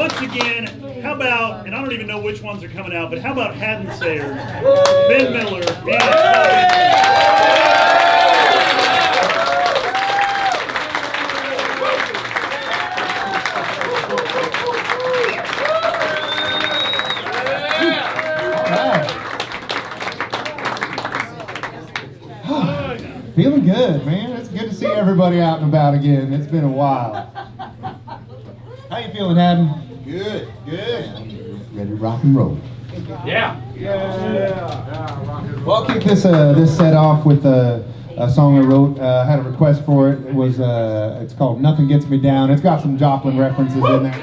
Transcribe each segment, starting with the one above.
once again, how about, and I don't even know which ones are coming out, but how about Hadden Sayers, Ben Miller, Feeling good, man. It's good to see everybody out and about again. It's been a while. How you feeling, Hadden? Good, good. Ready to rock and roll? Yeah. Well, I'll kick this set off with a song I wrote. I had a request for it. It was it's called "Nothing Gets Me Down." It's got some Joplin references in there.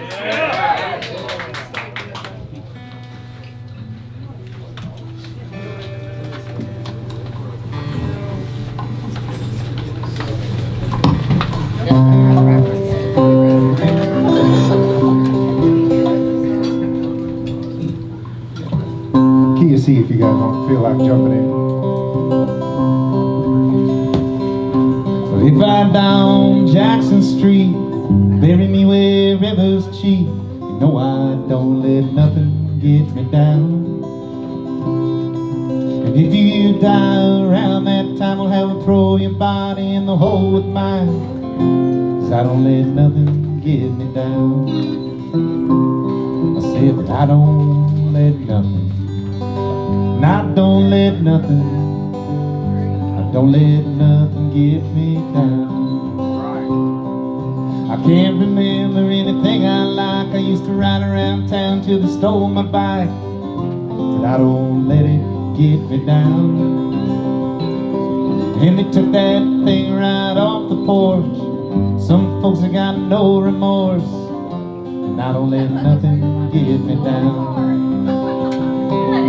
Key to see if you guys don't feel like jumping in. Well, if I'm down Jackson Street, bury me where rivers cheat. You know I don't let nothing get me down. And if you die around that time, I'll have to throw your body in the hole with mine. 'Cause I don't let nothing get me down. I said that I don't let nothing. And I don't let nothing, I don't let nothing get me down. I can't remember anything I like. I used to ride around town till they stole my bike. But I don't let it get me down. And they took that thing right off the porch. Some folks have got no remorse. And I don't let nothing get me down.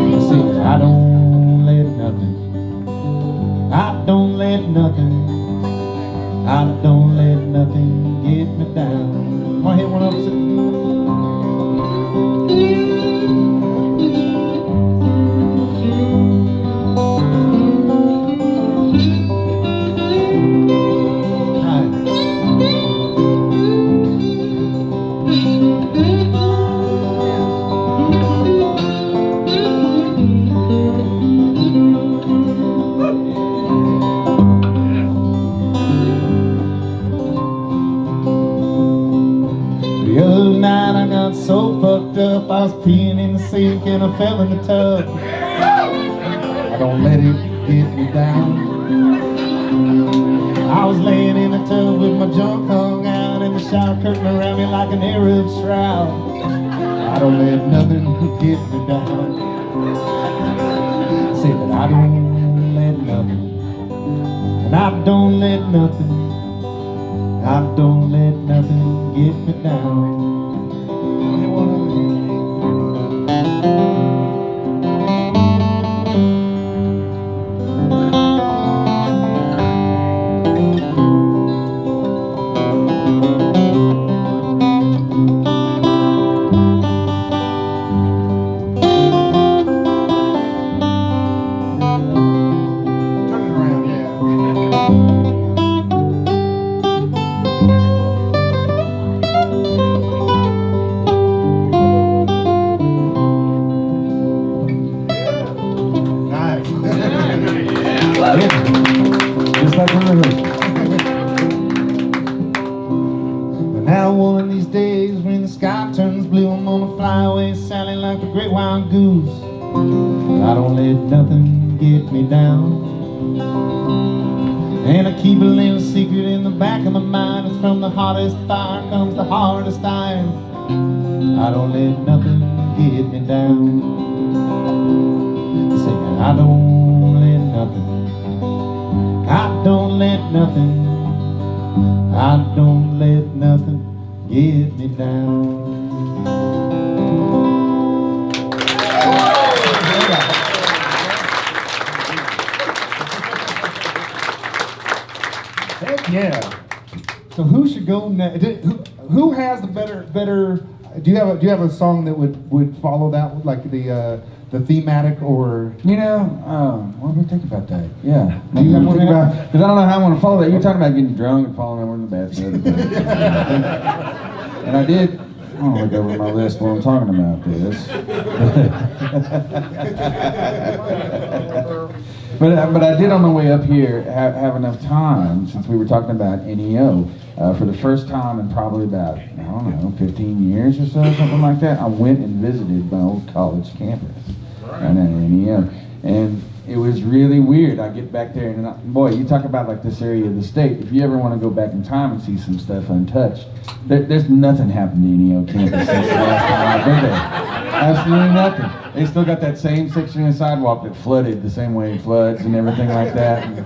I said I don't let nothing, I don't let nothing, I don't let nothing get me down. Wanna hit one of them? The other night I got so fucked up, I was peeing in the sink and I fell in the tub. I don't let it get me down. I was laying in the tub with my junk hung out and the shower curtain around me like an Arab shroud. I don't let nothing get me down. I say that I don't let nothing, and I don't let nothing, I don't let nothing get me down. Just like we're rehearsing. But now one of these days when the sky turns blue, I'm gonna fly away sailing like a great wild goose. I don't let nothing get me down. And I keep a little secret in the back of my mind. It's from the hottest fire comes the hardest iron. I don't let nothing get me down. Singing, I don't let nothing, I don't let nothing, I don't let nothing get me down. Heck yeah. So who should go next? Who has the better? Do you have a song that would follow that, like the thematic, or what do we think about that? Yeah. Do you have one about? Because I don't know how I want to follow that. You're talking about getting drunk and falling over in the bathtub. And I did I'm gonna look over my list while I'm talking about this. But I did on the way up here have enough time, since we were talking about NEO, for the first time in probably about, I don't know, 15 years or so, something like that. I went and visited my old college campus, right at NEO, and it was really weird. I get back there, and boy, you talk about like this area of the state. If you ever want to go back in time and see some stuff untouched, there's nothing happened to NEO campus since the last time I've been there. Absolutely nothing. They still got that same section of the sidewalk that flooded the same way it floods and everything like that. And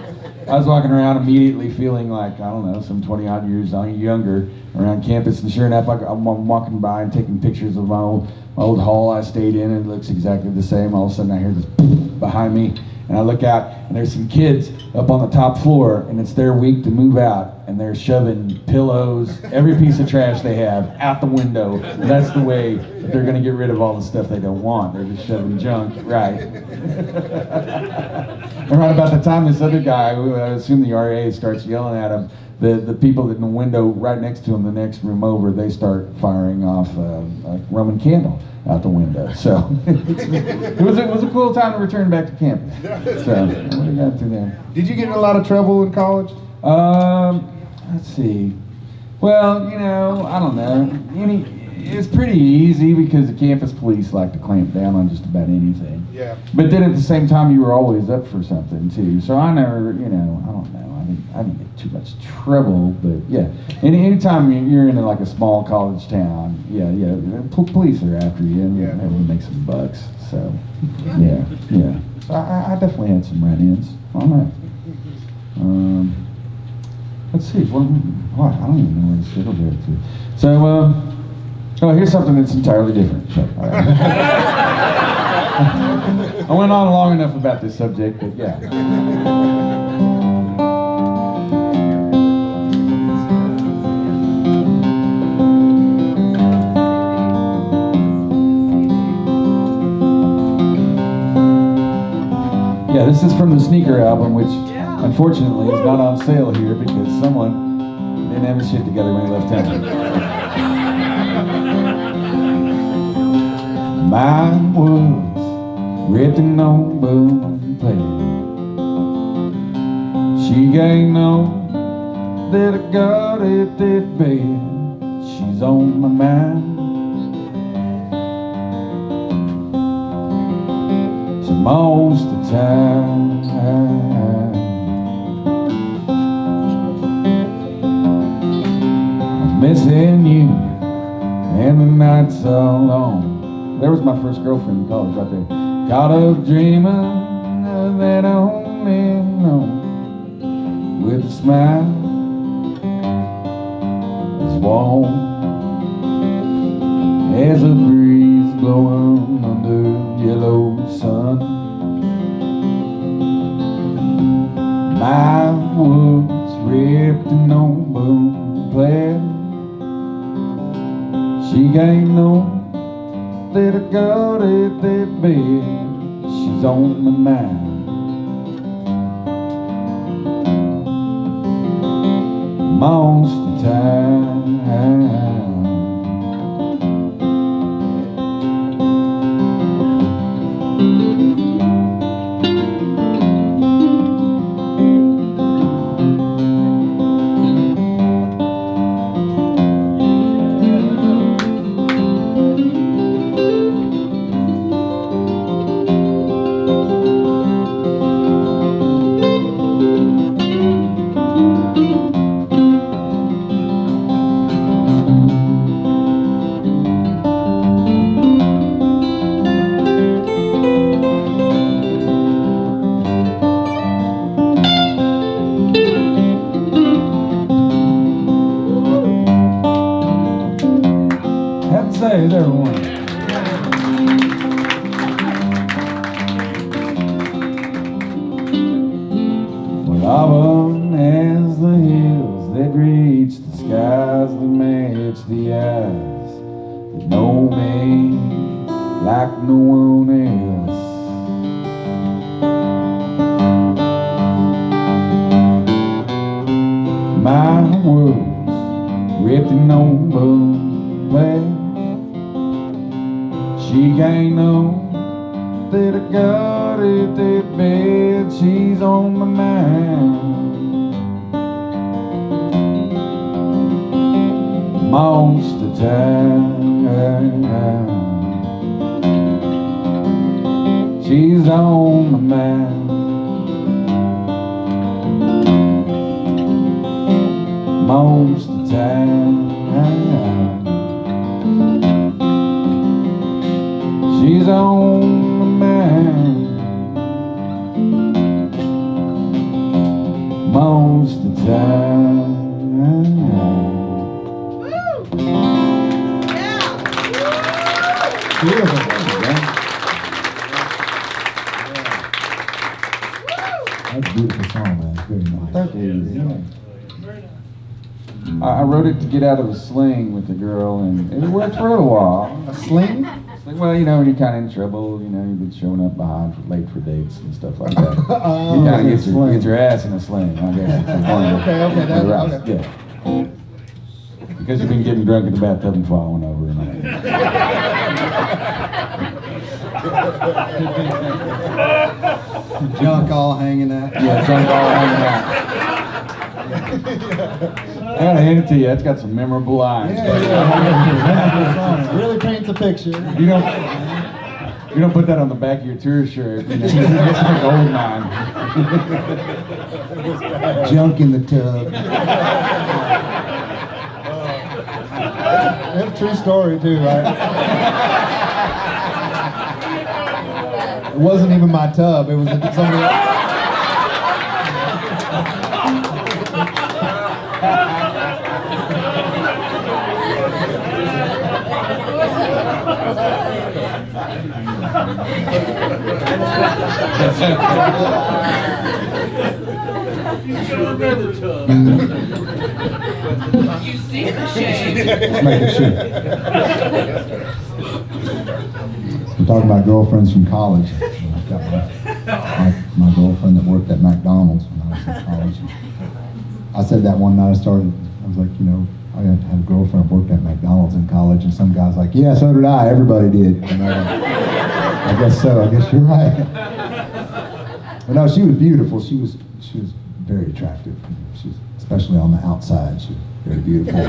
I was walking around immediately feeling like, I don't know, some 20 odd years younger around campus, and sure enough, I'm walking by and taking pictures of my old hall I stayed in, and it looks exactly the same. All of a sudden I hear this behind me, and I look out, and there's some kids up on the top floor, and it's their week to move out, and they're shoving pillows, every piece of trash they have, out the window. And that's the way that they're going to get rid of all the stuff they don't want. They're just shoving junk, right? And right about the time this other guy, who I assume the RA, starts yelling at him, the people in the window right next to him, the next room over, they start firing off a Roman candle out the window. So it was a cool time to return back to campus. So what do we got to there? Did you get in a lot of trouble in college? Let's see. Well, you know, I don't know. It's pretty easy because the campus police like to clamp down on just about anything. Yeah. But then at the same time, you were always up for something too. So I never, I don't know. I didn't get too much trouble, but yeah. And anytime you're in like a small college town, police are after you, and everyone makes some bucks. So yeah. So I definitely had some run-ins on that. Let's see. What? I don't even know where to settle there to. So, here's something that's entirely different. So, I went on long enough about this subject, but yeah. Yeah, this is from the Sneaker album, which unfortunately is not on sale here because someone didn't have his shit together when he left town. Mine was written on boom plate. She ain't know that I got it that bad. She's on my mind. So most of the time, I'm missing you, and the nights are long. There was my first girlfriend in college right there. Caught up dreaming of that old man on, with a smile as warm as a breeze blowing under yellow sun. My woods ripped in old boom plaid. She ain't know that I got it that bad. She's on my mind. Most of the time. Hadden Sayers, everyone. Well, Auburn has the hills that reach the skies that match the eyes that know me like no one else. My words ripped in over way. She can't know that I got it that bad. She's on my mind most of the time. She's on my mind most of the time. She's on my mind most of the time. Beautiful. That's a beautiful song, man. It's very nice. Thank you. I wrote it to get out of a sling with the girl, and it worked for a little while. A sling? Well, you know, when you're kind of in trouble, you know, you've been showing up behind, late for dates and stuff like that. You kind of get your ass in a sling, I guess. Okay. Right. Yeah. Because you've been getting drunk in the bathtub and falling over and all that. Junk all hanging out. Yeah, junk all hanging out. I gotta hand it to you. That's got some memorable lines. Yeah. It really paints a picture. You don't put that on the back of your tour shirt. You know, it's like gold mine. Junk in the tub. That's a true story too, right? It wasn't even my tub. It was somebody else. You see the shade. Let's make it sure. I'm talking about girlfriends from college. I've got my girlfriend that worked at McDonald's when I was in college. I said that one night I was like, you know, I had a girlfriend that worked at McDonald's in college, and some guy's like, yeah, so did I. Everybody did. And I guess so. I guess you're right. But no, she was beautiful. She was very attractive. She was, especially on the outside, she was very beautiful.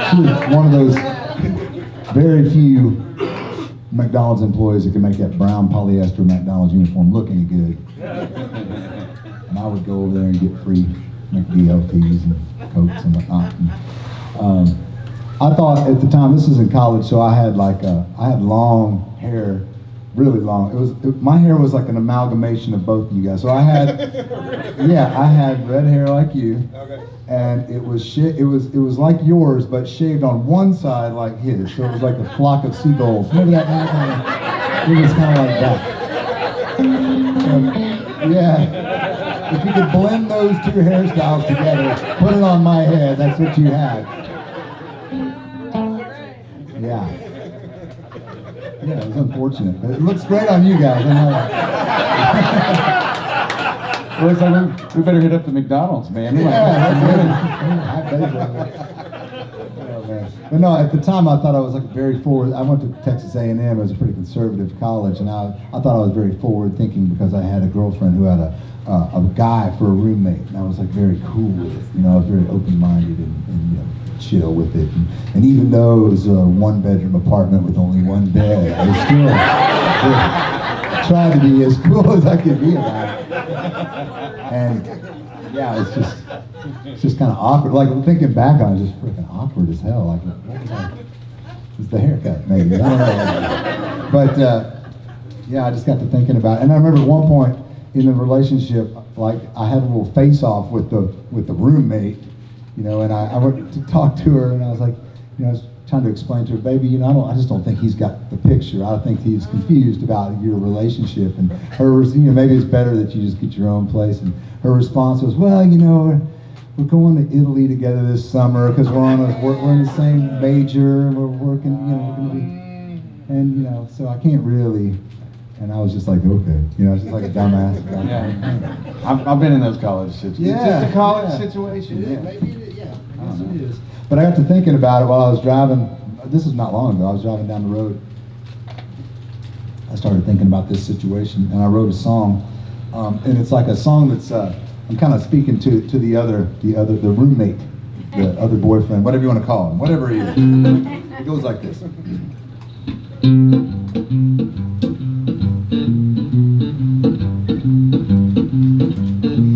She was one of those very few McDonald's employees that can make that brown polyester McDonald's uniform look any good. And I would go over there and get free McDLPs and Cokes and whatnot. And, I thought at the time, this was in college, so I had long hair, really long. My hair was like an amalgamation of both of you guys. So I had red hair like you, and it was like yours, but shaved on one side like his. So it was like a flock of seagulls. Remember that? It was kind of like that. Yeah. If you could blend those two hairstyles together, put it on my head, that's what you had. Yeah. Yeah, it was unfortunate, but it looks great on you guys. I know. Well, it's like we better hit up the McDonald's, man. But no, at the time I thought I was like very forward. I went to Texas A&M. It was a pretty conservative college, and I thought I was very forward thinking because I had a girlfriend who had a guy for a roommate, and I was like very cool with it. You know, I was very open-minded and you know, chill with it. And even though it was a one-bedroom apartment with only one bed, I was still trying to be as cool as I could be about it. And yeah, it's just kind of awkward. Like thinking back on it, it's just freaking awkward as hell. Like, what was I? It's the haircut, maybe. I don't know. But yeah, I just got to thinking about it. And I remember at one point in the relationship, like I had a little face-off with the roommate, you know, and I went to talk to her, and I was like, you know, I was trying to explain to her, baby, you know, I just don't think he's got the picture. I think he's confused about your relationship. And her, you know, maybe it's better that you just get your own place. And her response was, well, you know, we're going to Italy together this summer because we're in the same major, and we're working, you know, we're gonna be, and you know, so I can't really. And I was just like, okay, you know, it's just like a dumbass. Yeah, I've been in those college situations. Yeah, it's just a college situation. Maybe, yeah. Yes, it is. But I got to thinking about it while I was driving. This is not long ago. I was driving down the road. I started thinking about this situation, and I wrote a song. And it's like a song that's I'm kind of speaking to the roommate, the other boyfriend, whatever you want to call him, whatever he is. It goes like this.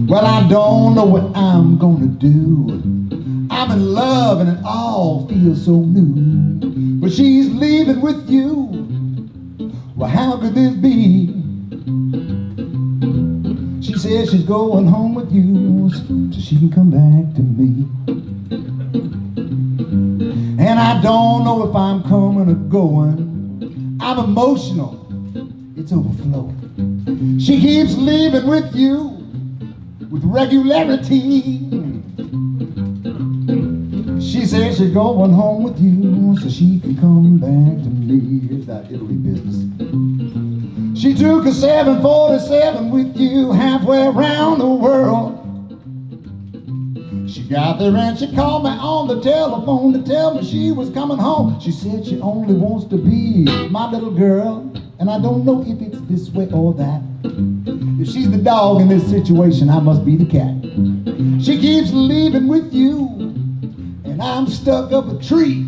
Well, I don't know what I'm gonna do. I'm in love and it all feels so new. But she's leaving with you. Well, how could this be? She says she's going home with you so she can come back to me. And I don't know if I'm coming or going. I'm emotional, it's overflowing. She keeps leaving with you with regularity. She says she's going home with you so she can come back to me. Here's that Italy business. She took a 747 with you halfway around the world. She got there and she called me on the telephone to tell me she was coming home. She said she only wants to be my little girl, and I don't know if it's this way or that. If she's the dog in this situation, I must be the cat. She keeps leaving with you, and I'm stuck up a tree.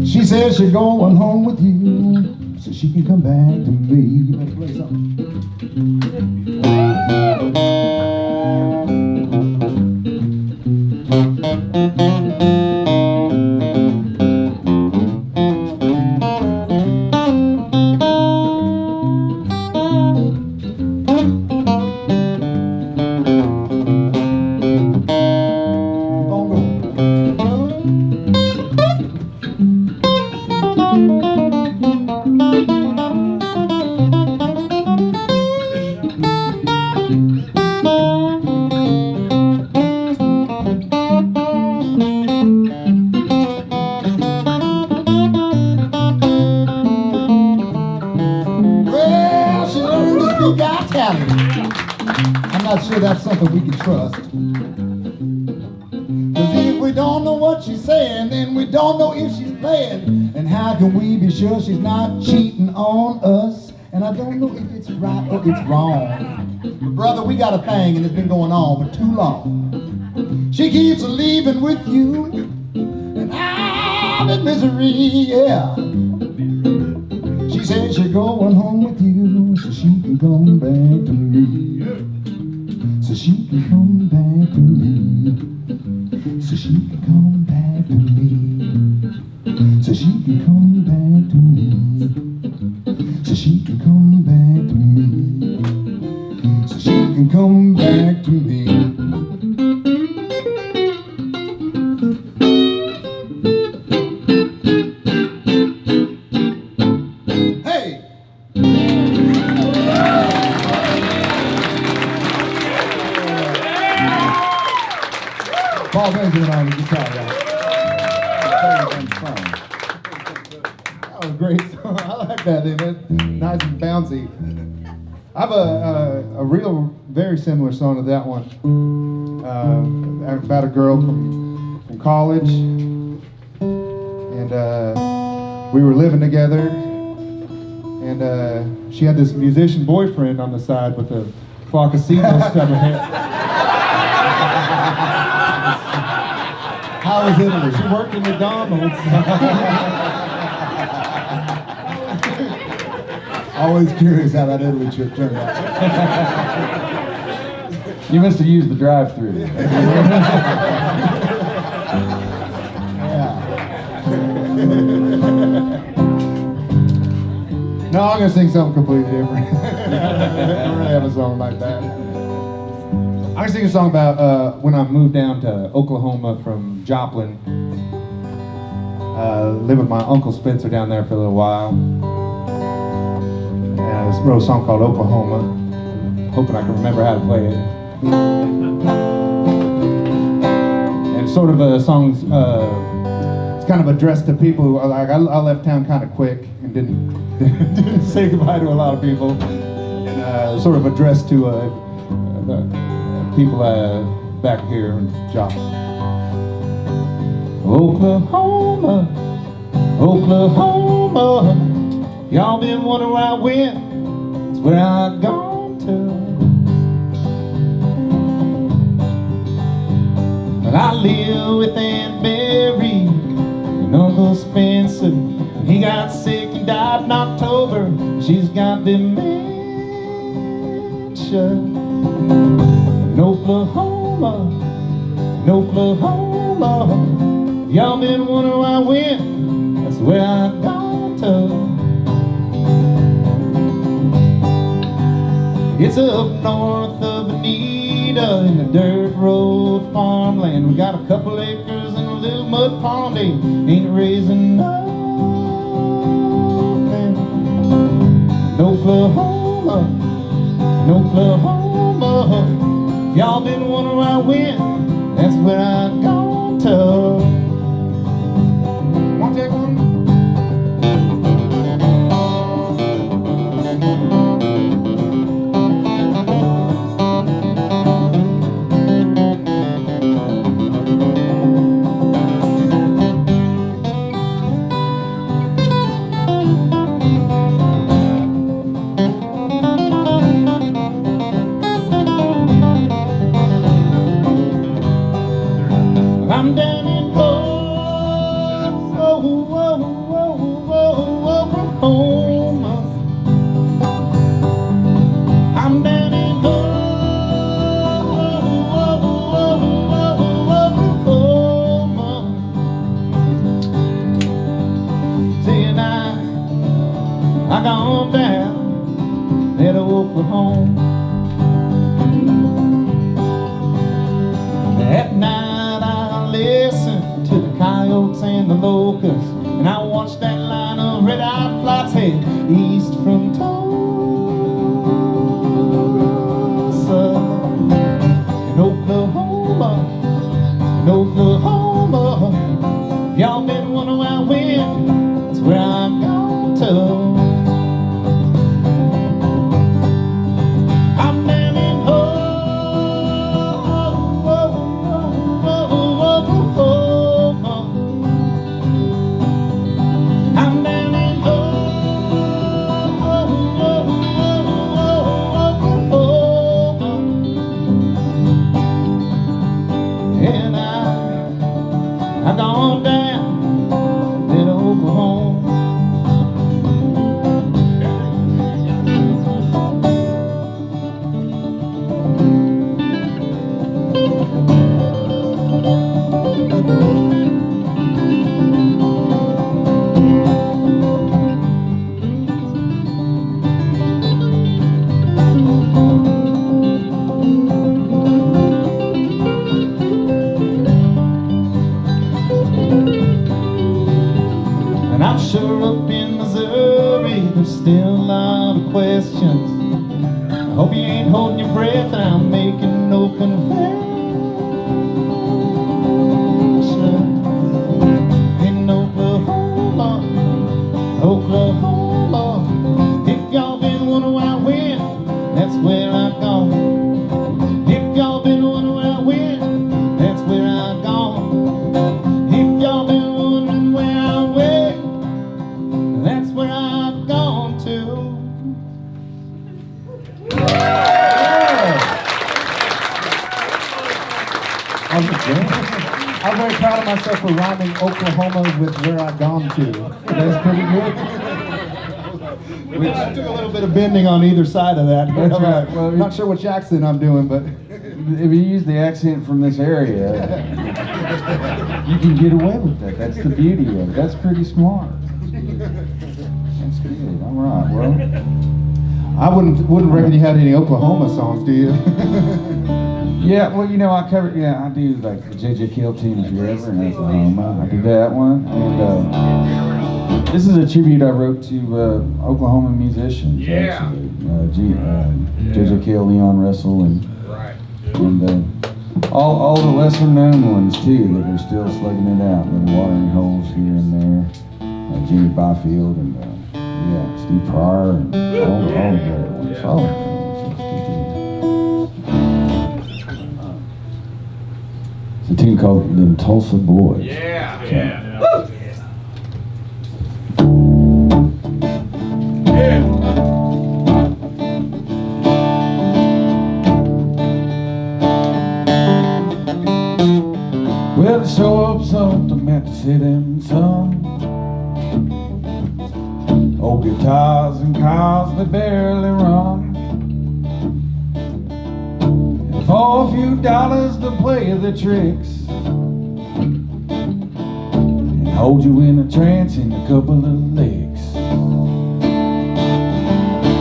She says she's going home with you so she can come back to me. You better play something. I'm not sure that's something we can trust. Cause if we don't know what she's saying, then we don't know if she's playing. And how can we be sure she's not cheating on us? And I don't know if it's right or it's wrong. But brother, we got a thing and it's been going on for too long. She keeps leaving with you, and I'm in misery, yeah. She says she's going home with you so she can come back to me. So she can come back to me. So she can come back to me. So she can come back to me. So she can come back to me. So she can come back to me. Benjaman on the guitar, y'all. That was great song. I like that. That's nice and bouncy. I have a real, very similar song to that one. About a girl from college, and we were living together, and she had this musician boyfriend on the side with a flock of seagulls stuck in her head. How was Italy? She worked in McDonald's. Always curious how that Italy trip turned out. You must have used the drive-thru. No, I'm gonna sing something completely different. I don't really have a song like that. I'm gonna sing a song about when I moved down to Oklahoma from Joplin. Lived with my Uncle Spencer down there for a little while. And I wrote a song called Oklahoma. Hoping I can remember how to play it. And it's sort of a song, it's kind of addressed to people who are like, I left town kind of quick and didn't say goodbye to a lot of people. And sort of addressed to the people back here in Joplin. Oklahoma, Oklahoma, y'all been wondering where I went. It's where I gone to. But I live with Aunt Mary and Uncle Spencer. He got sick and died in October. She's got dementia. In Oklahoma, in Oklahoma, y'all been wondering where I went. That's where I gone to. It's up north of Anita in the dirt road farmland. We got a couple acres and a little mud pond. Ain't raising nothing. In Oklahoma, in Oklahoma, y'all been wondering where I went. That's where I gone to. Want to take one? I'm down in Oklahoma. I'm down in Oklahoma. Saying I gone down at Oklahoma. At night I listen to the coyotes and the locusts, and I watch that line of red-eyed flights head east from Tulsa. In Oklahoma, in Oklahoma, y'all been wondering where I went. That's where I'm gone to. I gone down to Oklahoma. And I'm sure up in Missouri there's still a lot of questions. I hope you ain't holding your breath and I'm making no confession. In Oklahoma, Oklahoma, if y'all been wondering where I went, that's where I gone. If y'all been wondering where I went, that's where I gone. If y'all been wondering where I went, that's where I've gone to. I'm very proud of myself for rhyming Oklahoma with where I've gone to. That's pretty good. I took a little bit of bending on either side of that. That's right. Well, Not sure which accent I'm doing, but if you use the accent from this area, you can get away with that. That's the beauty of it. That's pretty smart. That's good. All right. Well, I wouldn't reckon you had any Oklahoma songs, do you? yeah. Well, you know, I do like the J.J. Kill Team if you're ever in Oklahoma. I did that one, and this is a tribute I wrote to Oklahoma musicians. Yeah. Actually, J.J. Kill, Leon Russell, and all the lesser known ones too that are still slugging it out with watering holes here and there. Jimmy Byfield and Steve Pryor and all the great ones. It's a tune called Them Tulsa Boys. Yeah. So, Yeah. Well, they show up something at the setting sun. Old guitars and cars, they barely run. And for a few dollars, they'll play the tricks and hold you in a trance in a couple of licks.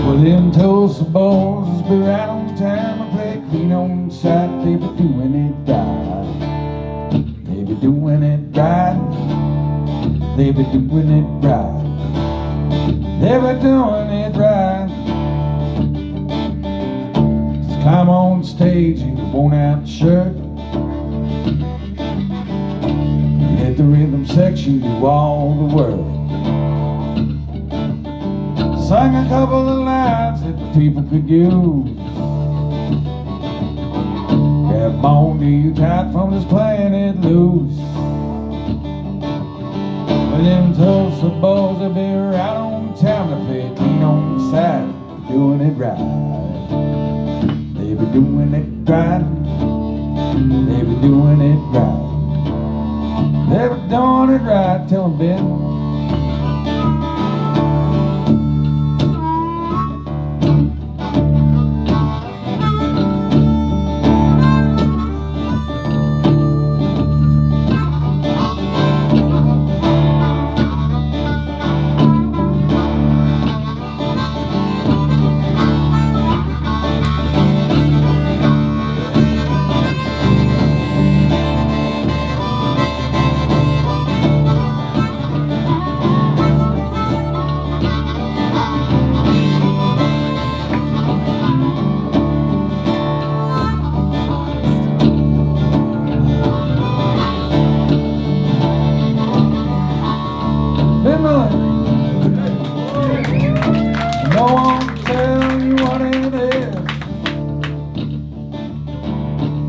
Well, them Tulsa boys be right on time and play clean on sight. They be doing it right. They be doing it right. They be doing it right. They be doing it right. Just climb on stage in your worn-out shirt. Let the rhythm section do all the work. Sing a couple of lines that the people could use. Grab on to you tight from just playing it loose. But them Tulsa boys will be right on time to play it clean on the side. Doing it right. They be doing it right. They be doing it right. They be doing it right. Tell them, Ben. No one can tell you what it is,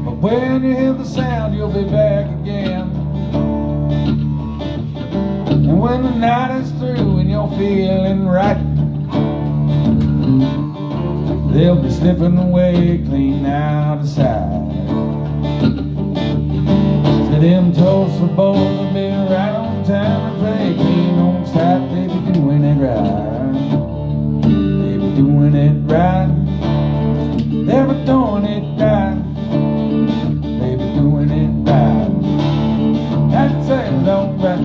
but when you hear the sound, you'll be back again. And when the night is through and you're feeling right, they'll be slipping away clean out of sight. So them Tulsa boys will be right on time and play clean on sight. They be doing it right. Doing it right. They be doing it right. They be doing it right. Hadden Sayers on right.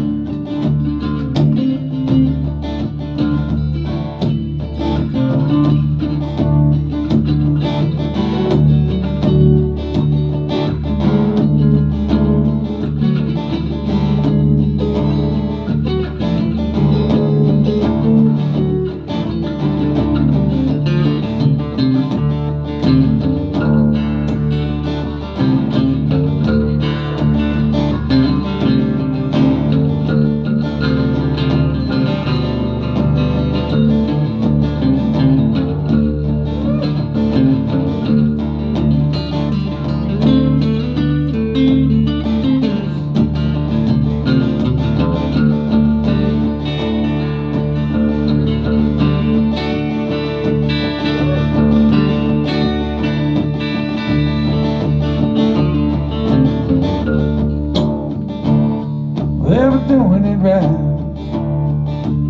They be doing it right.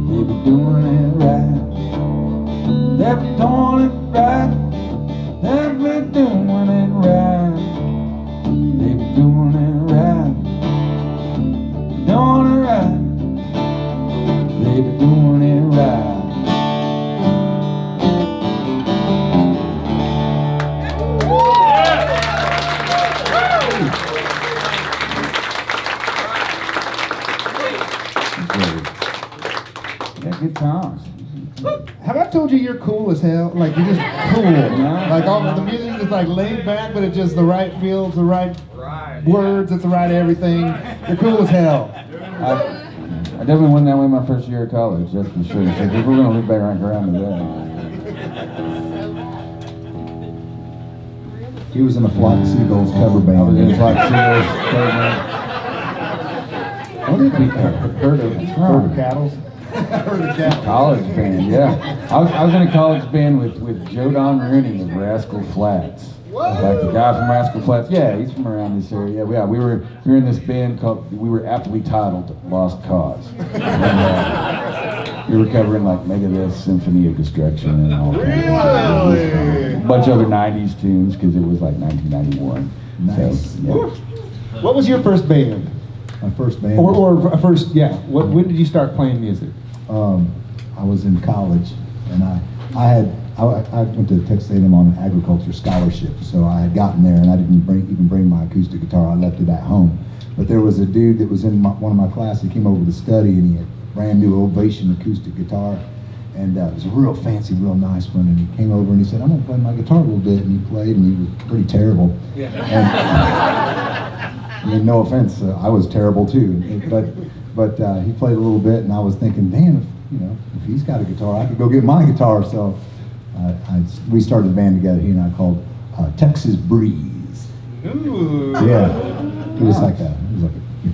They be doing it right. They be doing it right. They be doing it right. They be doing it right. Doing it right. They be doing it right. Yeah, good times. Have I told you you're cool as hell? Like, you're just cool. Like, all the music is like laid back, but it's just the right feels, the right words, it's the right everything. You're cool as hell. I definitely went that way my first year of college, that's for sure. So we're going to look back right around to that. He was in a Flock of Seagulls cover band. I was in Flock of Seagulls cover band. What did we Herd of cattle. Herd of cattle. College band, yeah. I was in a college band with Joe Don Rooney of Rascal Flats. Like the guy from Rascal Flats. Yeah, he's from around this area. Yeah, we were in this band we were aptly titled Lost Cause. And, we were covering like Megadeth's Symphony of Destruction and all kinds of a bunch of other 90s tunes because it was like 1991. Nice. So, yeah. What was your first band? My first band. Or first, yeah. When did you start playing music? I was in college, and I went to Texas A&M on an agriculture scholarship, so I had gotten there, and I didn't even bring my acoustic guitar. I left it at home. But there was a dude that was in one of my classes. He came over to study, and he had a brand new Ovation acoustic guitar, and it was a real fancy, real nice one. And he came over and he said, "I'm gonna play my guitar a little bit," and he played, and he was pretty terrible. Yeah. And, I mean, no offense, I was terrible too, but he played a little bit, and I was thinking, damn, if he's got a guitar, I could go get my guitar. So we started a band together, he and I, called Texas Breeze. Ooh. Yeah, it was like a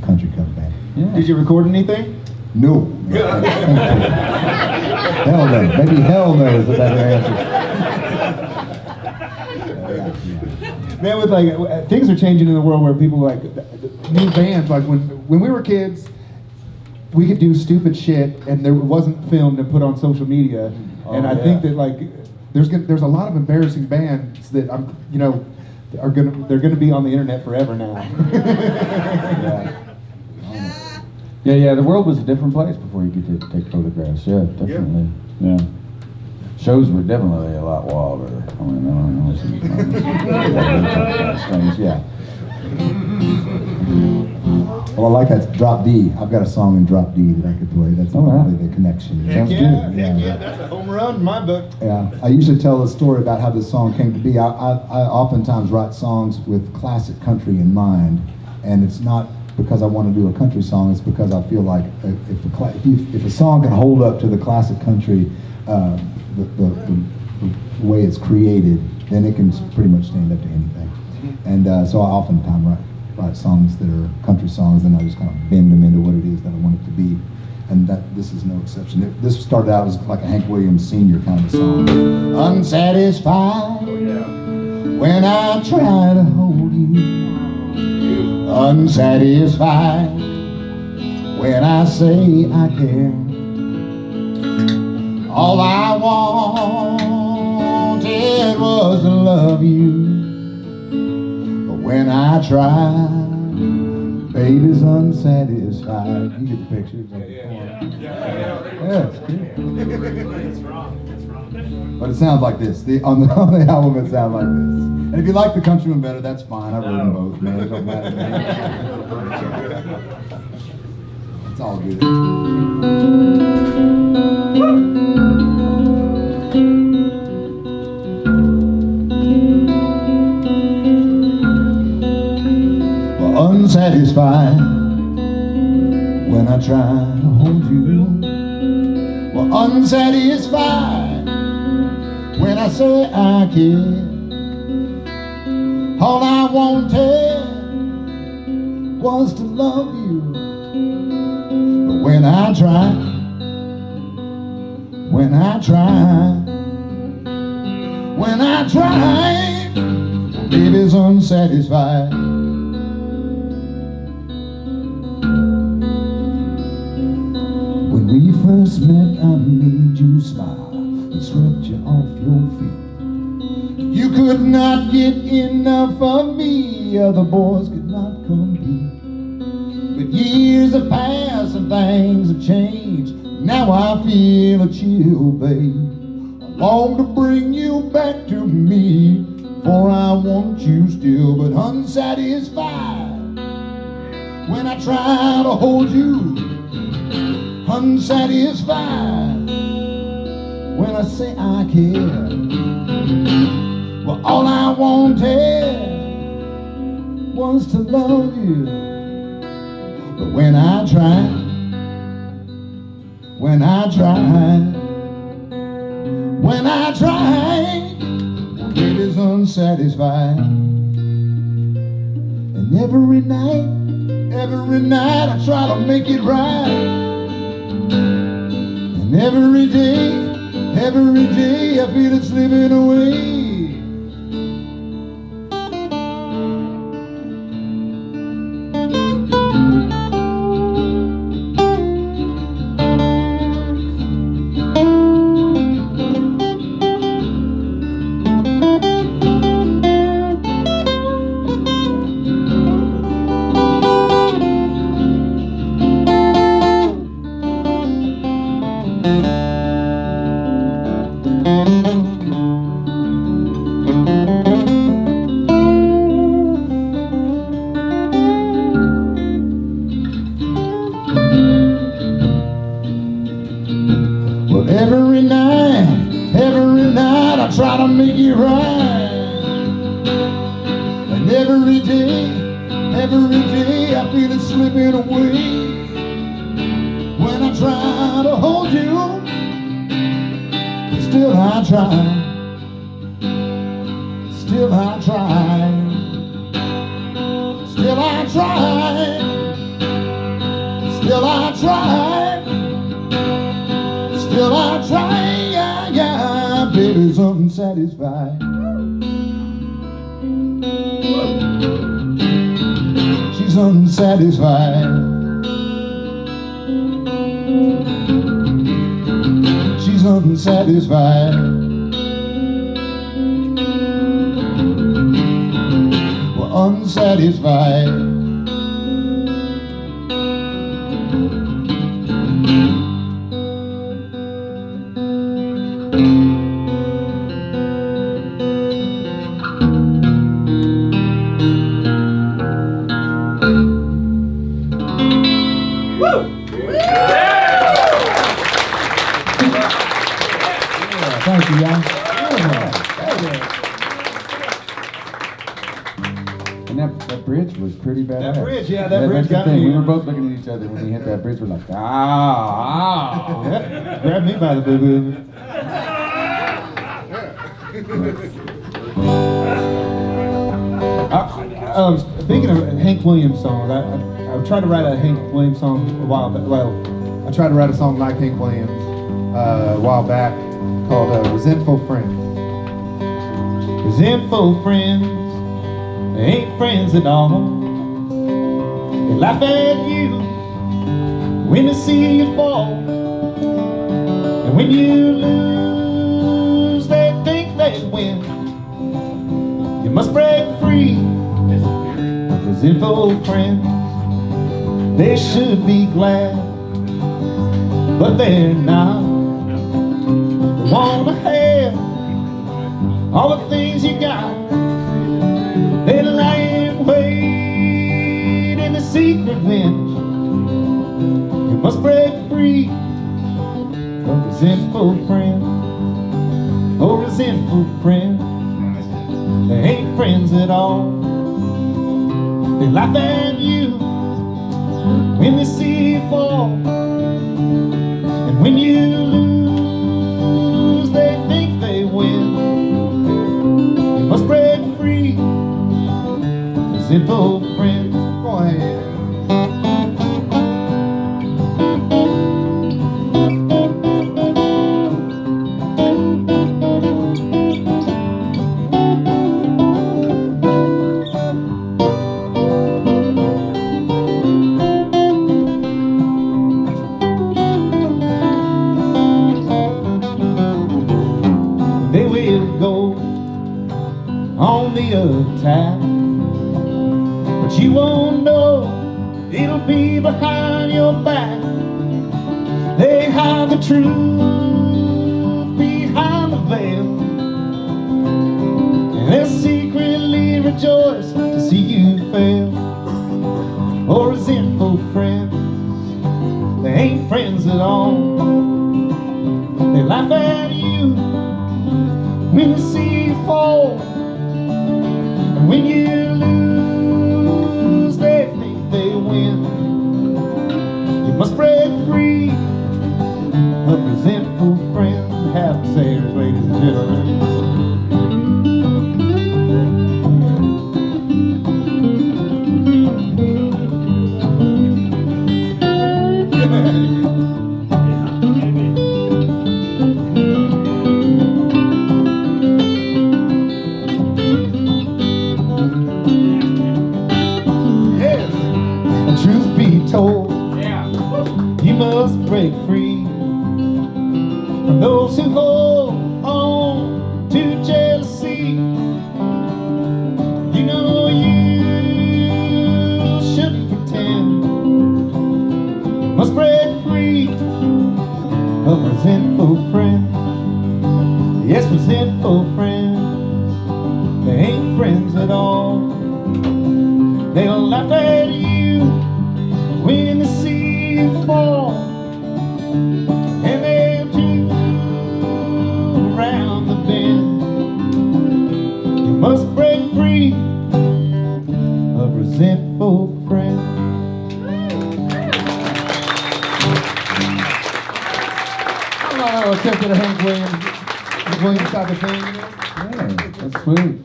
country cover band. Yeah. Did you record anything? No. Hell no. Maybe hell no is a better answer. Man, with like things are changing in the world where people like new bands. Like when we were kids, we could do stupid shit and there wasn't filmed and put on social media. And I think that like there's a lot of embarrassing bands that they're gonna be on the internet forever now. Yeah. The world was a different place before you could take photographs. Yeah, definitely. Yeah. Shows were definitely a lot wilder. I mean, I don't know. Yeah. Well, I like that drop D. I've got a song in drop D that I could play. That's probably the connection. Heck Sounds yeah, good. heck yeah, that's a home run in my book. Yeah, I usually tell a story about how this song came to be. I oftentimes write songs with classic country in mind, and it's not because I want to do a country song. It's because I feel like if a song can hold up to the classic country, the way it's created, then it can pretty much stand up to anything. And so I oftentimes write songs that are country songs, and I just kind of bend them into what it is that I want it to be. And this is no exception. This started out as like a Hank Williams Sr. kind of a song. Unsatisfied when I try to hold you. Unsatisfied when I say I care. All I wanted was to love you. But when I try, baby's unsatisfied. You get the picture. Yeah, it's good. But it sounds like this. On the album, it sounds like this. And if you like the country one better, that's fine. I've written both, man. It don't matter to me. It's all good. Well, unsatisfied when I try to hold you. Well, unsatisfied when I say I care. All I wanted was to love you. But when I try, baby's unsatisfied. When we first met, I made you smile and swept you off your feet. You could not get enough of me, other boys could not compete. But years have passed and things have changed. Now I feel a chill, babe. I long to bring you back to me, for I want you still, but unsatisfied when I try to hold you. Unsatisfied when I say I care. Well, all I wanted was to love you. But when I try, baby's unsatisfied. And every night I try to make it right. And every day I feel it slipping away. Well, every night I try to make it right. And every day I feel it slipping away. When I try to hold you, but still I try. Still I try. Still I try. Still I try. Still I try, yeah, baby's unsatisfied. She's unsatisfied. She's unsatisfied. Well, unsatisfied. Thank you, y'all. And that bridge was pretty badass. That bridge, yeah, that bridge that's got the thing. me. We were both looking at each other when we hit that bridge. We're like, ah. Yeah, grab me by the boo-boo. Speaking of Hank Williams songs, I tried to write a Hank Williams song a while back. Well, I tried to write a song like Hank Williams a while back called Resentful Friends. Resentful friends, they ain't friends at all. They laugh at you when they see you fall. And when you lose, they think they win. You must break free. Resentful friends, they should be glad, but they're not. They wanna have all the things you got. They lie in wait in the secret bench. You must break free of resentful friends. Oh, resentful friends, they ain't friends at all. They laugh at you when they see you fall. And when you lose, they think they win. You must break free. Resentful friends. Go ahead. On the attack, but you won't know. It'll be behind your back. They hide the truth behind the veil, and they'll secretly rejoice to see you fail. Oh, resentful friends, they ain't friends at all. They laugh at you when they see you fall. And when you lose, they think they win. You must break free of resentful friends. Hadden Sayers, ladies and gentlemen. truth be told, you must break free from those who hold on to jealousy. You know you shouldn't pretend. You must break free of resentful friends. Yes, resentful friends. They ain't friends at all. They'll laugh at you when they see you fall, and they'll do around the bend. You must break free of resentful friends. Oh, attempt at a Hank Williams type of thing. Yeah, that's sweet.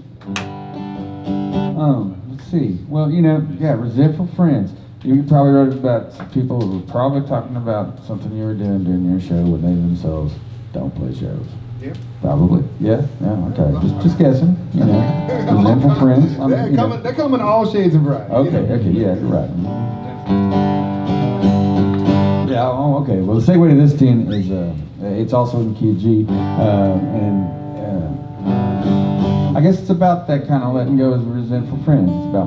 Let's see. Well, resentful friends. You probably wrote about some people who were probably talking about something you were doing during your show when they themselves don't play shows. Yeah. Probably. Yeah. Okay. Just guessing. Resentful friends. They come in all shades of variety. Okay. Yeah, you're right. Yeah. Oh, okay. Well, the segue to this tune is it's also in key of G, and I guess it's about that kind of letting go of resentful friends. It's about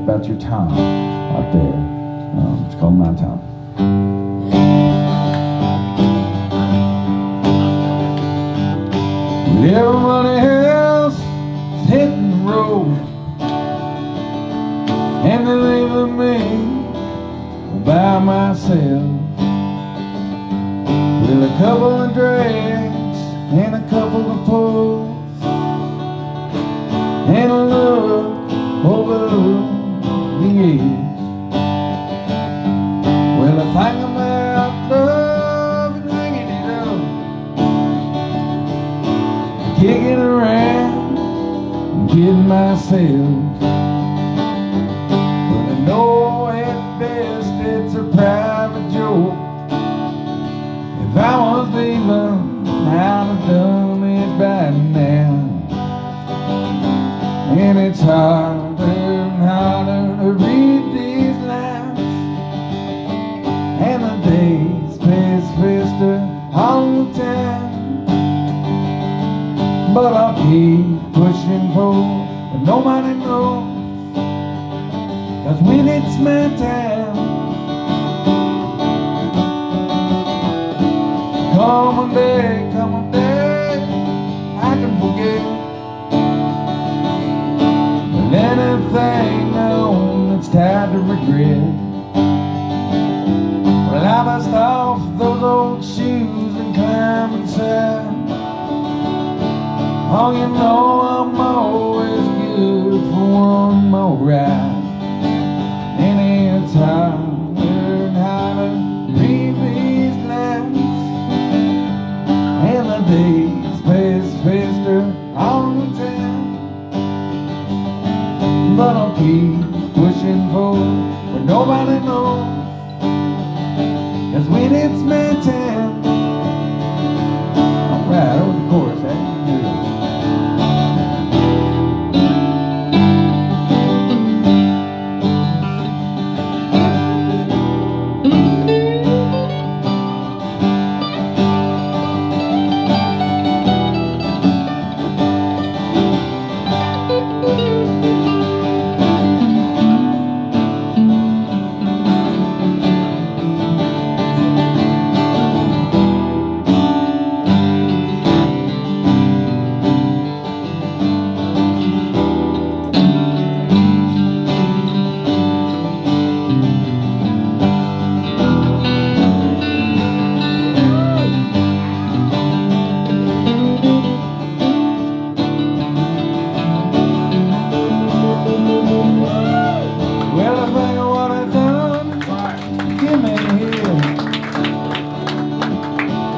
about your time out there. It's called My Time. When everybody else is hitting the road and they're leaving me by myself with a couple of drinks and a couple of pulls and a look over the edge. Well, I think about love and hanging it up, kicking around and kidding myself. But I know at best it's a private joke. If I was leaving, I'd have done it by now. And it's harder and harder to read these lines, and the days pass faster all the time. But I'll keep pushing forward, but nobody knows, 'cause when it's my time, come on day, I can forget. Anything that's tied to regret. Well, I dust off those old shoes and climb inside. Oh, you know I'm always good for one more ride. And it's harder and harder to read these lines, and the days pass faster all the time. But I'll keep pushing forward where nobody knows, 'cause when it's my time. Alright, over the chorus, eh?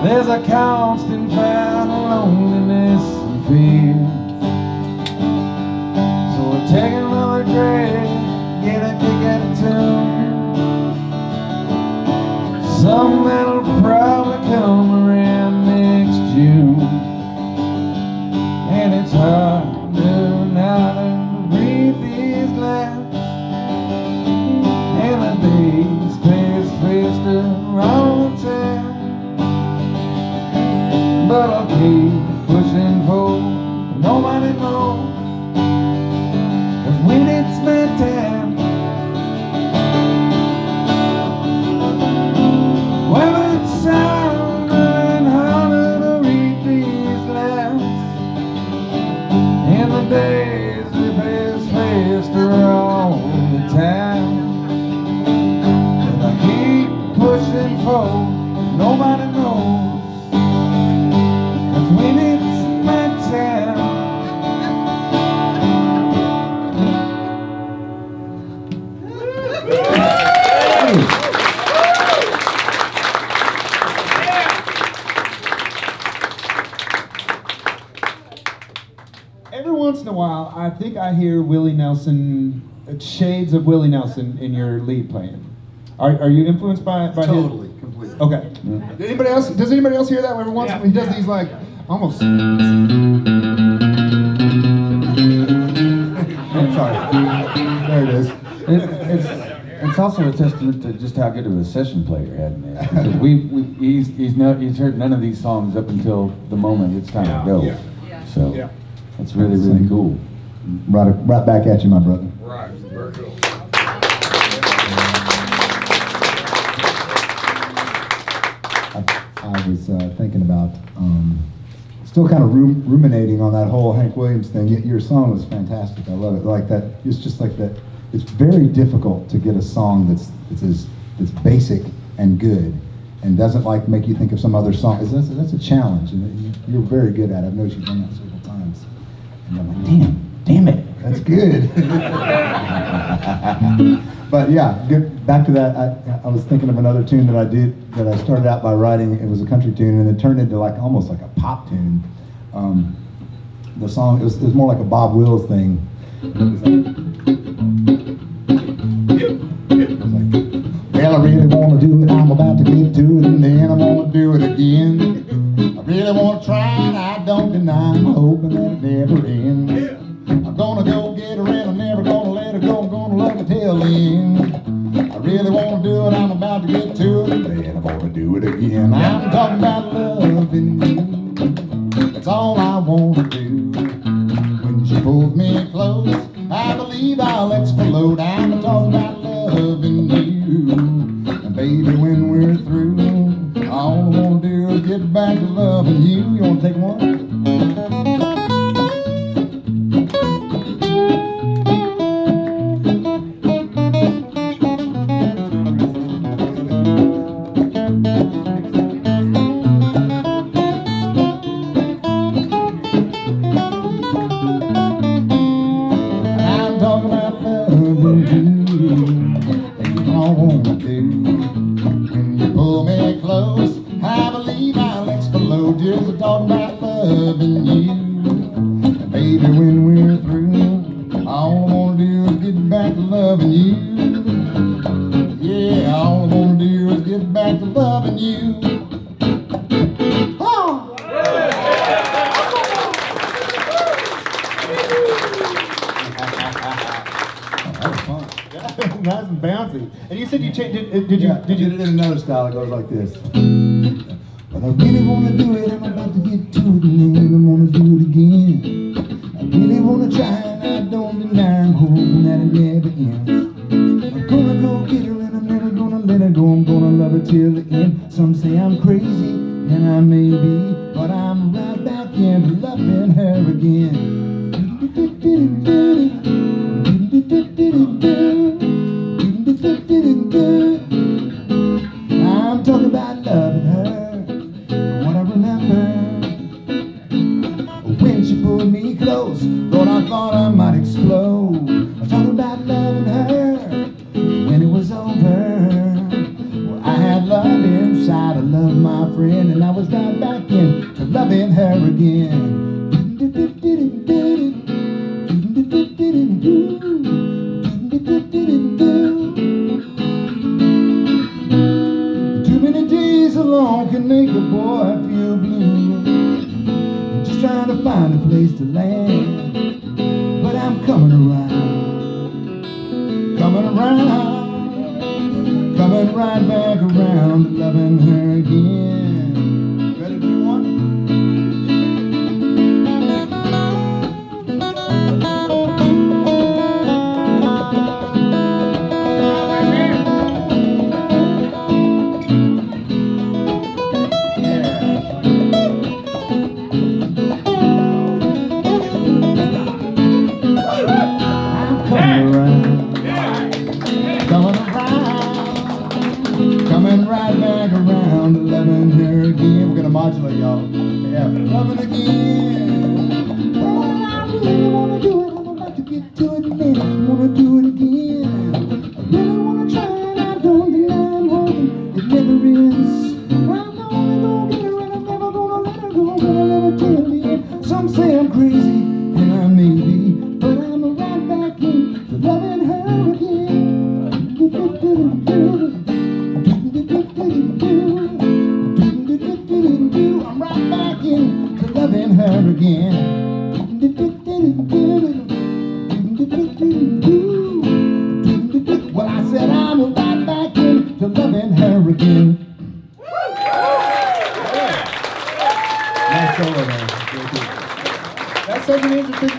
There's a constant fight of loneliness and fear. So I take another drink, get a kick at a tune. Something that'll probably come around next June. And it's hard to read these lines, before, nobody knows. 'Cause when it's my time, Every once in a while, I think I hear Willie Nelson, shades of Willie Nelson in your lead playing. Are you influenced by Totally, his? completely. Okay. Anybody else? Does anybody else hear that every once in a while? He does these like almost. I'm sorry. There it is. It's also a testament to just how good of a session player Hadden is. Because he's heard none of these songs up until the moment it's time to go. Yeah. So Yeah. that's really, really cool. Right back at you, my brother. Right, very cool. I was thinking about, still kind of ruminating on that whole Hank Williams thing. Your song was fantastic. I love it. Like that. It's just like that. It's very difficult to get a song that's basic and good, and doesn't like make you think of some other song. That's a challenge, and you're very good at it. I've noticed you've done that several times. And I'm like, damn it, that's good. But yeah, back to that. I was thinking of another tune that I started out by writing. It was a country tune, and it turned into almost like a pop tune. The song it was more like a Bob Wills thing. It was like, well, I really want to do it. I'm about to get to it, and then I'm gonna do it again. I really want to try, and I don't deny. I'm hoping that it never ends. I'm gonna go get her, and I'm never gonna let her go. I'm gonna love her till the end. I really want to do it. I'm about to get to it, and then I'm gonna do it again. I'm talking about loving you. That's all I want to do. When she pulls me close, I believe I'll explode. I'm talking about loving you. And baby, when we're through, all I want to do is get back to loving you. You want to take one? I'm talking about loving you. That's all I want to do. When you pull me close, I believe I'll explode. Just talking about loving you. And baby, when we're through, all I want to do is get back to loving you. Yeah, all I want to do is get back to loving you. Oh! That was fun. Nice and bouncy. And you said you changed it. Did you? I did it in another style. It goes like this. But I really want to do it. I'm about to get to it, and then I'm gonna do it again. I really want to try, and I don't deny. I'm hoping that it never ends. I'm gonna go get her, and I'm never gonna let her go. I'm gonna love her till the end. Some say I'm crazy, and I may be, but I'm right back in loving her again. I'm talking about loving her. From what I remember, when she pulled me close, Lord, I thought I might explode. I'm talking about loving her. When it was over, well, I had love inside. I loved my friend, and I was right back in to loving her again. Too many days alone can make a boy feel blue. I'm just trying to find a place to land, but I'm coming around, coming right back around to loving her again. Ready to do one? Coming right back around to loving her again. We're gonna modulate, y'all. Yeah, loving again. Oh, I really wanna do it. I'm about to get to it in a minute. I wanna do it again. I really wanna try it. I don't deny I'm hoping it never ends. I'm only gonna get her and I'm never gonna let her go. But I'll never tell the end. Some say I'm crazy, and I may be, but I'm right back into loving her again. I'm right back into loving her again. Well, I said I'm right back into loving her again. Nice solo there. That's such an interesting.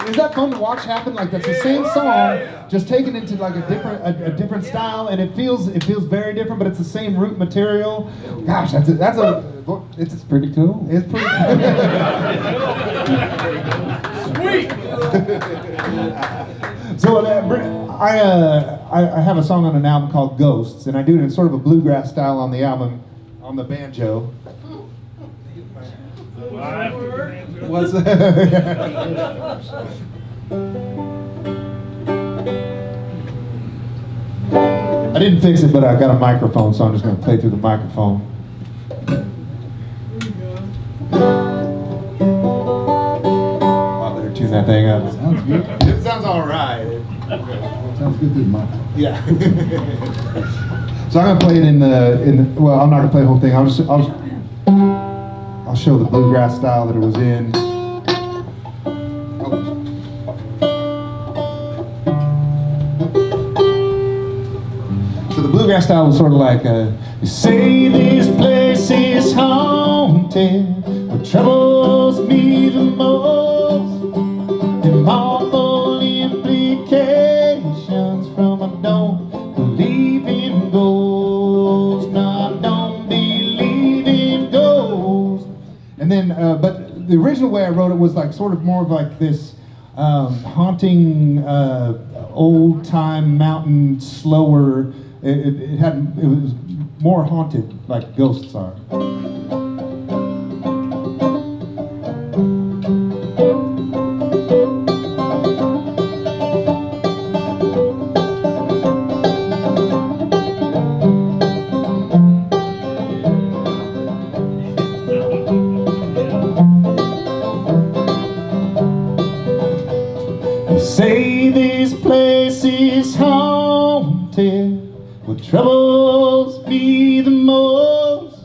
Is that fun to watch happen? Like that's the same song, just taken into like a different style, and it feels very different, but it's the same root material. Gosh, it's pretty cool. It's pretty. Sweet. So I have a song on an album called Ghosts, and I do it in sort of a bluegrass style on the album, on the banjo. What's that? I didn't fix it, but I got a microphone, so I'm just going to play through the microphone. I better tune that thing up. Sounds good. It sounds all right. Sounds good through the microphone. Yeah. So I'm going to play it in the. Well, I'm not going to play the whole thing. I'll show the bluegrass style that it was in. So the bluegrass style was sort of like, you say this place is haunted, what troubles me the most, the awful implications from I don't believe in ghosts, no, I don't believe in ghosts. And then, but the original way I wrote it was like sort of more of like this haunting, old-time mountain, slower. It was more haunted, like ghosts are. Say this place is haunted, what troubles me the most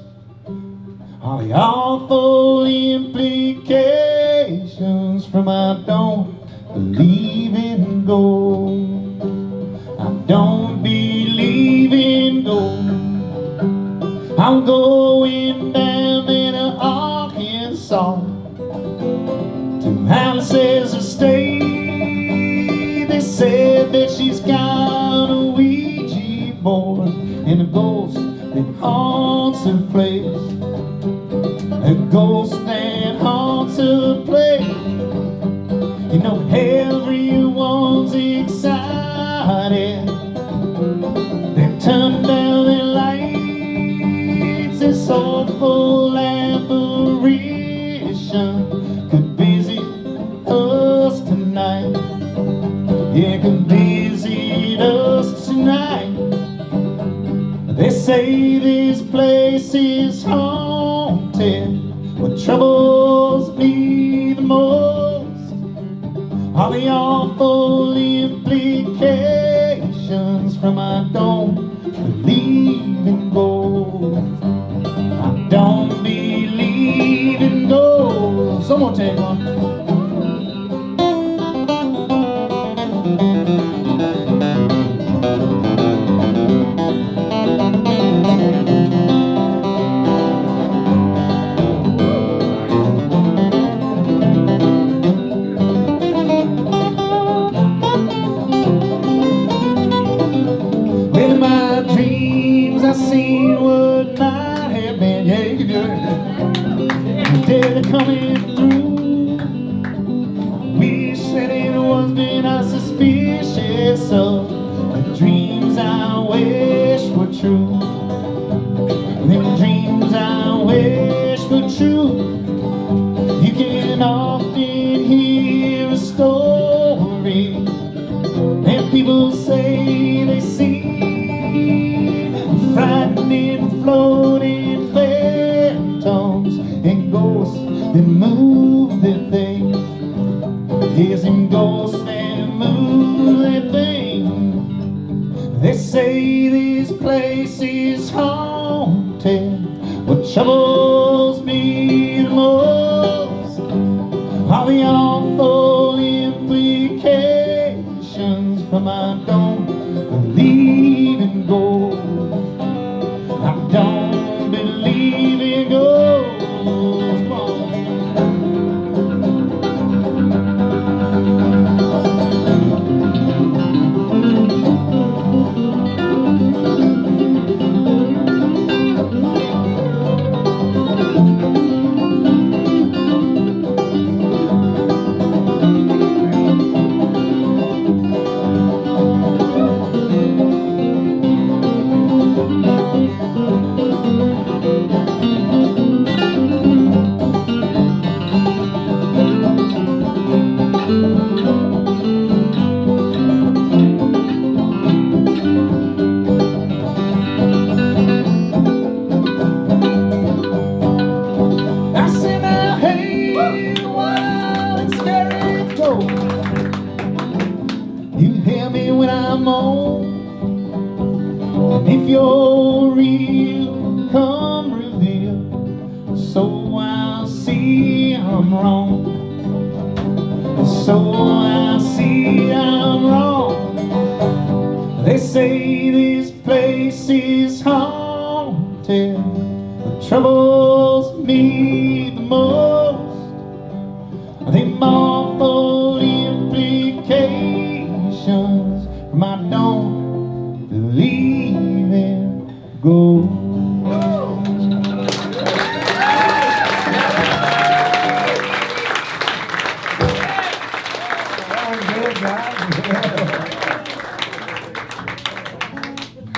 are the awful implications from I don't believe in ghosts. I don't believe in ghosts. I'm going down in Arkansas to Hadden Sayers' estate. They said that she's got a Ouija board and a ghost that haunts her place. A ghost that haunts her place. You know everyone's excited. They turn down their lights. This awful apparition could visit us tonight. Yeah, could visit us tonight. They say this place is haunted. What troubles me the most are the awful implications from I don't believe in ghosts. I don't believe in ghosts. Someone take one. In my dreams I see what might have been. Yeah, you can do it. The dead are coming through. Wish that it was been unsuspicious of the dreams I wish were true. Them dreams I wish were true. You can often hear a story, and people say they see frightening floating phantoms and ghosts that move their things. Yes, and ghosts that move their things. They say this place is haunted. What troubles me the most are the awful implications from I don't believe in ghosts. I don't believe in ghosts. Come on. You hear me when I'm on, and if you're real, come reveal, so I'll see I'm wrong, so I'll see I'm wrong. They say this place is haunted. What troubles me the most are them awful implications from I don't believe in ghosts.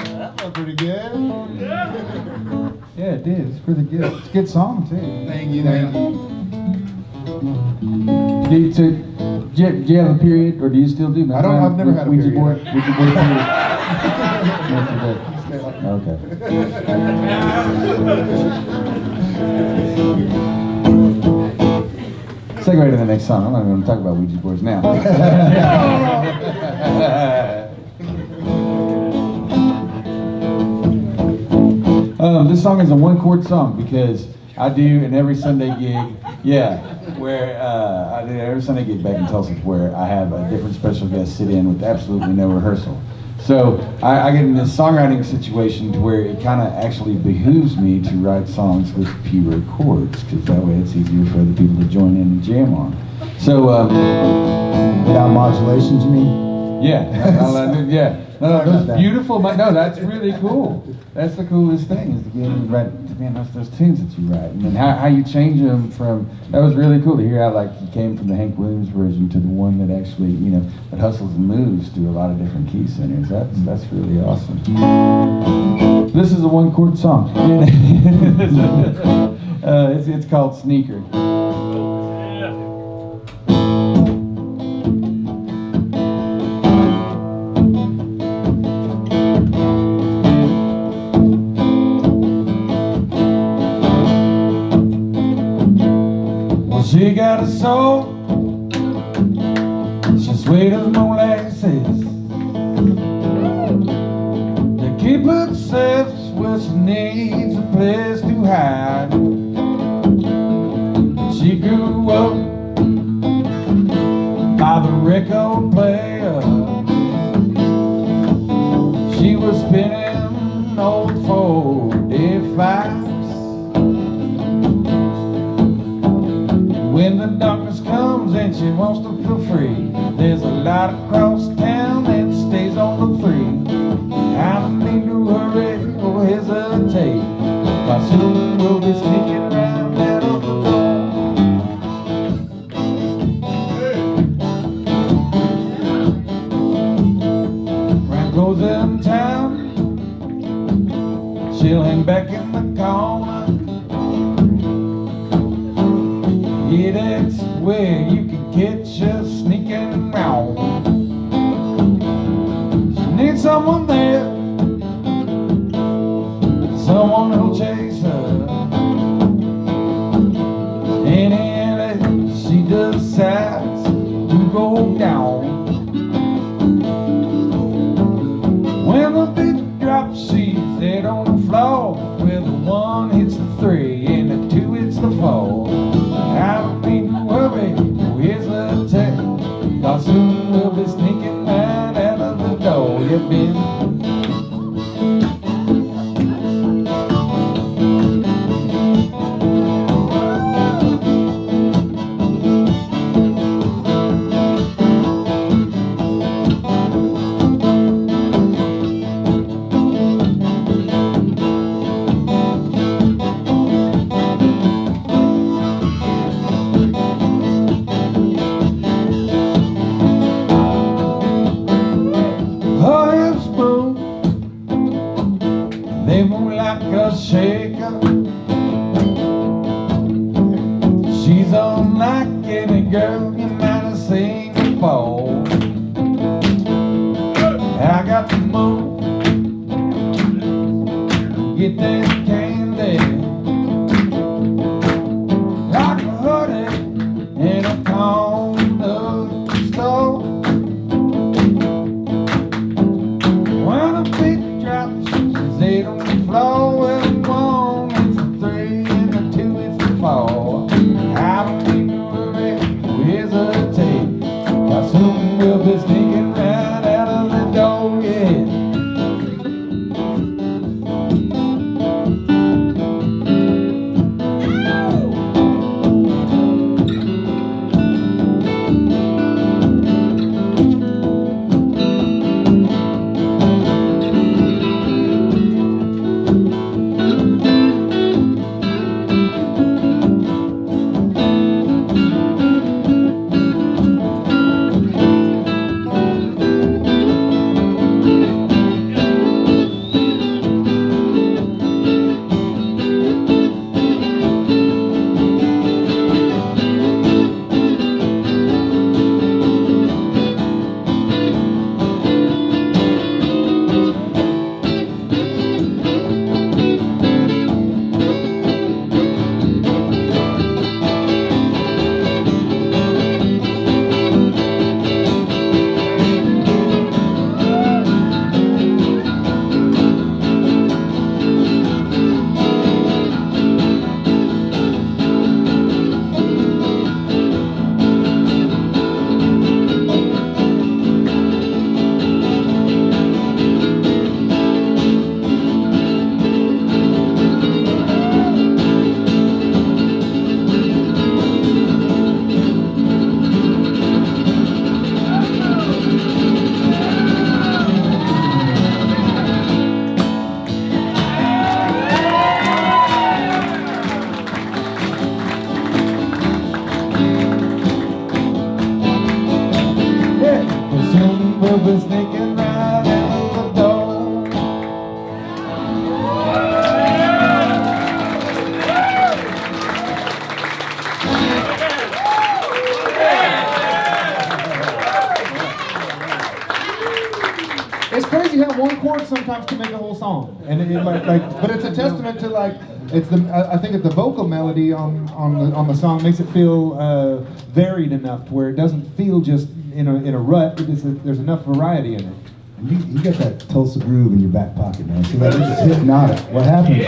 That felt pretty good. Yeah, it did. It's pretty good. It's a good song too. Thank you, thank you. Do you have a period, or do you still do? I don't. I've never had a Ouija period. board? Ouija board period? Okay. Segue to the next song. I'm not going to talk about Ouija boards now. This song is a one-chord song because I do in every Sunday gig, where I do every Sunday gig back in Tulsa, where I have a different special guest sit in with absolutely no rehearsal. So I get in this songwriting situation to where it kind of actually behooves me to write songs with fewer chords, because that way it's easier for other people to join in and jam on. So Without modulations, you mean? No, that's beautiful, but no, that's really cool. That's the coolest thing, is to get in and write, man, those tunes that you write, and then how you change them from, that was really cool to hear how like you came from the Hank Williams version to the one that actually, that hustles and moves through a lot of different key centers. That's really awesome. This is a one-chord song. It's called Sneaker. She got a soul, she's sweet as molasses. To keep herself where she needs a place to hide. She grew up by the record player. She was spinning old 45s. When the darkness comes and she wants to feel free, there's a light across town that stays on the 3. I don't need to hurry or hesitate, my soon will be sneaking around that other door. Round goes in town, she'll hang back in the car. Yeah, that's where you can catch us sneaking around. She needs someone there, someone who'll chase her. Any alley she decides to go down. When the beat drops, she's dead on the floor. Where the one hits the three and the two hits the four. I don't need to worry, no hesitate, 'cause soon we'll be sneaking right out of the door. Yeah, baby. Her hips move, they move like a shaker. She's unlike any girl you might have seen before. I got to move, get that candy, like a hoodie in a corner store. When the beat drops, she's eight on the floor. Well, the one hits the three and the two hits the four. I don't need to worry, no hesitate, 'cause soon we'll be sneaking right out of the door, yeah. Soon we'll be sneaking right out the door. It's crazy how one chord sometimes can make a whole song, and but it's a testament to I think the vocal melody on the song makes it feel varied enough to where it doesn't feel just in a rut. There's enough variety in it. And you got that Tulsa groove in your back pocket, man. So that is hypnotic. What happens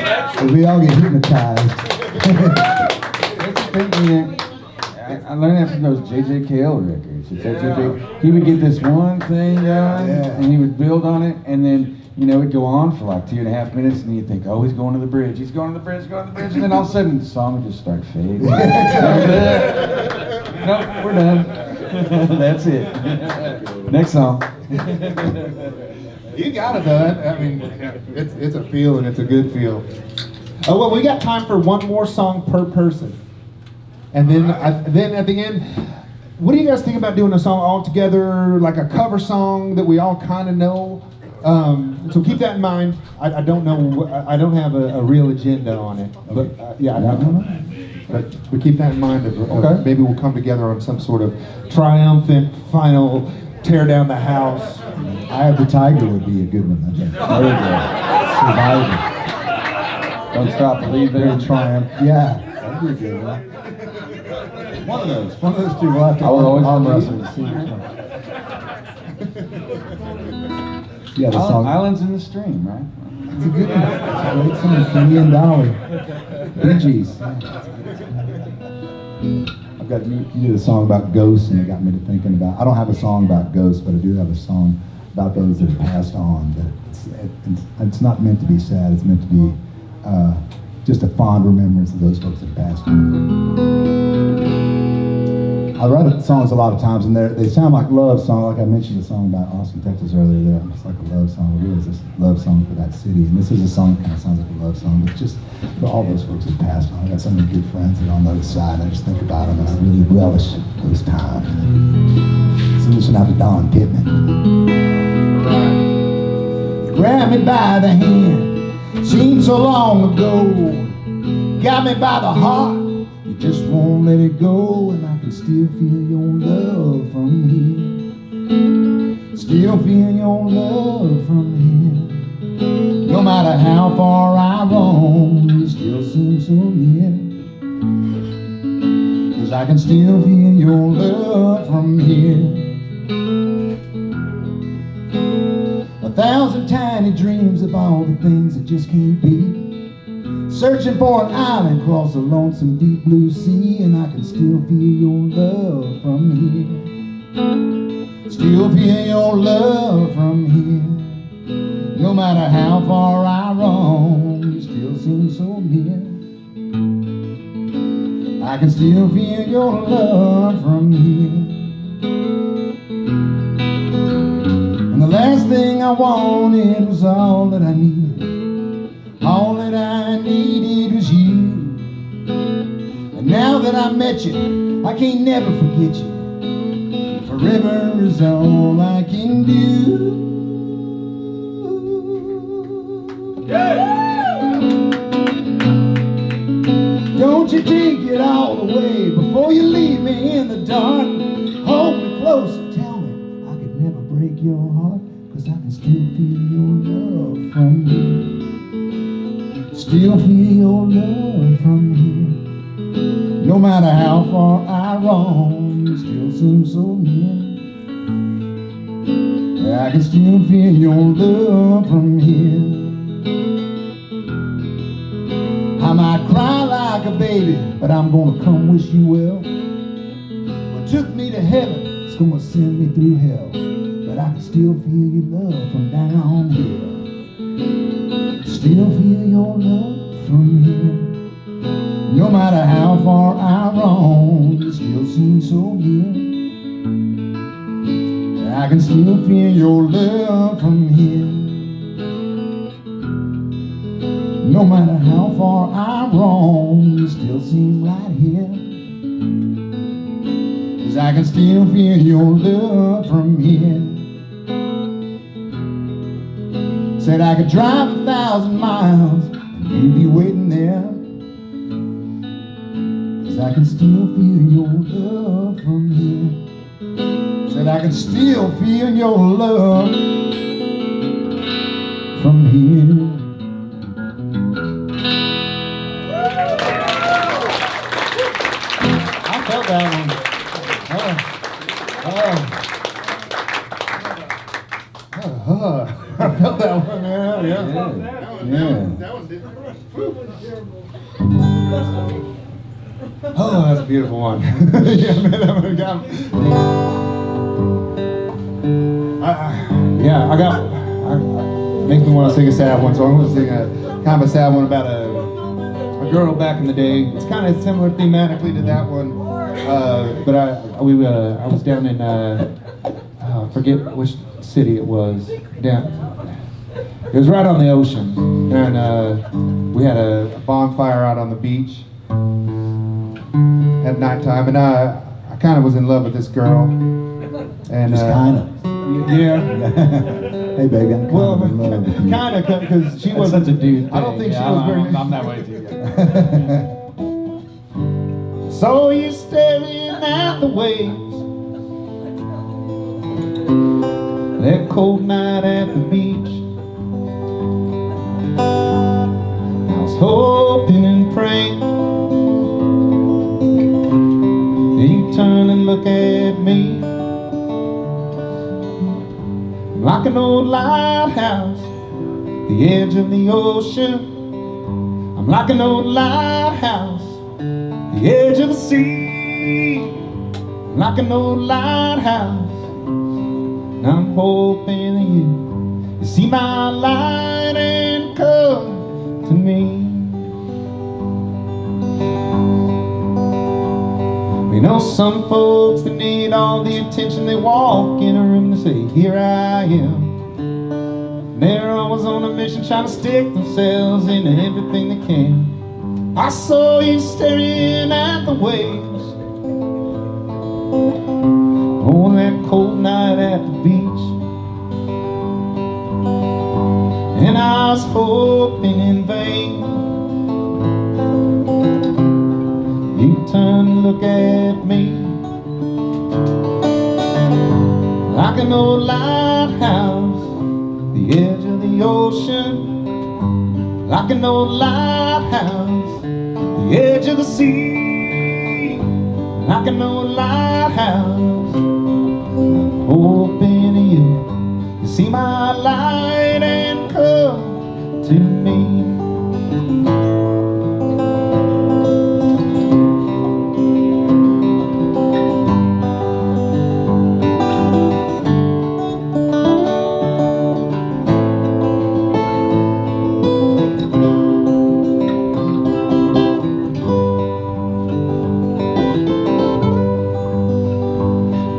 is we all get hypnotized. That's the thing, man. I learned that from those JJKL records. It's that he would get this one thing going, and he would build on it, and then it'd go on for like 2.5 minutes, and you'd think, oh, he's going to the bridge, and then all of a sudden the song would just start fading. Nope, we're done. That's it. Next song. You got it, though. I mean, it's a feel, and it's a good feel. Oh well, we got time for one more song per person, and then at the end, what do you guys think about doing a song all together, like a cover song that we all kind of know, So keep that in mind. I don't know. I don't have a real agenda on it, but yeah, I don't know. But keep that in mind. Okay. Maybe we'll come together on some sort of triumphant final tear down the house. Eye of the Tiger would be a good one, I think. There you go. Survivor. Don't stop believing. Very triumph. Yeah, that'd be a good one. One of those two. We'll have to I will always arm believe. wrestle to see which one. Yeah, the song. Islands in the Stream, right? It's a good one. It's a great song. Kenny and Dolly. Bee Gees. I've got you did a song about ghosts, and it got me to thinking about. I don't have a song about ghosts, but I do have a song about those that have passed on. That it's not meant to be sad. It's meant to be just a fond remembrance of those folks that have passed on. I write songs a lot of times, and they sound like love songs. Like I mentioned a song about Austin, Texas earlier. There, it's like a love song. It really is a love song for that city. And this is a song that kind of sounds like a love song, but just for all those folks that passed on. I got so many good friends that are on the other side, and I just think about them, and I really relish those times. So listen out to Don Pittman. You grabbed me by the hand, seemed so long ago. Got me by the heart. You just won't let it go, and I can still feel your love from here. Still feel your love from here. No matter how far I roam, you still seem so near. 'Cause I can still feel your love from here. 1,000 tiny dreams of all the things that just can't be. Searching for an island across a lonesome deep blue sea, and I can still feel your love from here. Still feel your love from here. No matter how far I roam, you still seem so near. I can still feel your love from here. And the last thing I wanted was all that I needed. All that I needed was you. And now that I met you, I can't never forget you. Forever is all I can do. Don't you take it all away before you leave me in the dark. Hold me close and tell me I could never break your heart. 'Cause I can still feel your love from you. Still feel your love from here. No matter how far I roam, you still seem so near. I can still feel your love from here. I might cry like a baby, but I'm gonna come wish you well. What took me to heaven is gonna send me through hell. But I can still feel your love from down here. Still feel your love from here. No matter how far I roam, you still seem so near. I can still feel your love from here. No matter how far I roam, you still seem right here. 'Cause I can still feel your love from here. Said I could drive 1,000 miles and you'd be waiting there. 'Cause I can still feel your love from here. Said I can still feel your love from here. I felt that one. I felt that one, man. Yeah. That one did. Oh, that's a beautiful one. Yeah, man, that one got me. Makes me want to sing a sad one, so I'm going to sing a kind of a sad one about a girl back in the day. It's kind of similar thematically to that one, but I was down in forget which city it was. It was right on the ocean, and we had a bonfire out on the beach at nighttime, and I kind of was in love with this girl, and Just kind of. yeah. Hey baby, I'm kind of in love with you. kind of, because she That's was such a dude. I don't thing. think Yeah, she was very. I'm that way too. Saw you staring at the waves that cold night at the beach. I was hoping and praying that you turn and look at me. I'm like an old lighthouse, the edge of the ocean. I'm like an old lighthouse, the edge of the sea. I'm like an old lighthouse, and I'm hoping that you see my light and come to me. We know some folks that need all the attention. They walk in a room and say, here I am. And they're always on a mission, trying to stick themselves into everything they can. I saw you staring at the waves on that cold night at the beach, and I was hoping in vain you turn and look at me. Like an old lighthouse, the edge of the ocean. Like an old lighthouse, the edge of the sea. Like an old lighthouse, hoping you see my light and come to me.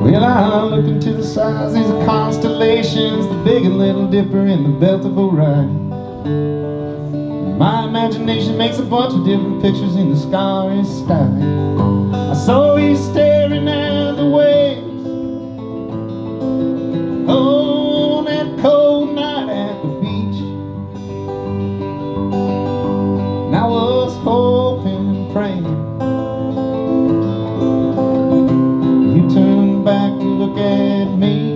Well, I look into the size, these are constellations, the Big and Little Dipper in the belt of Orion. My imagination makes a bunch of different pictures in the starry sky. I saw you staring at the waves on that cold night at the beach, and I was hoping and praying you turned back to look at me.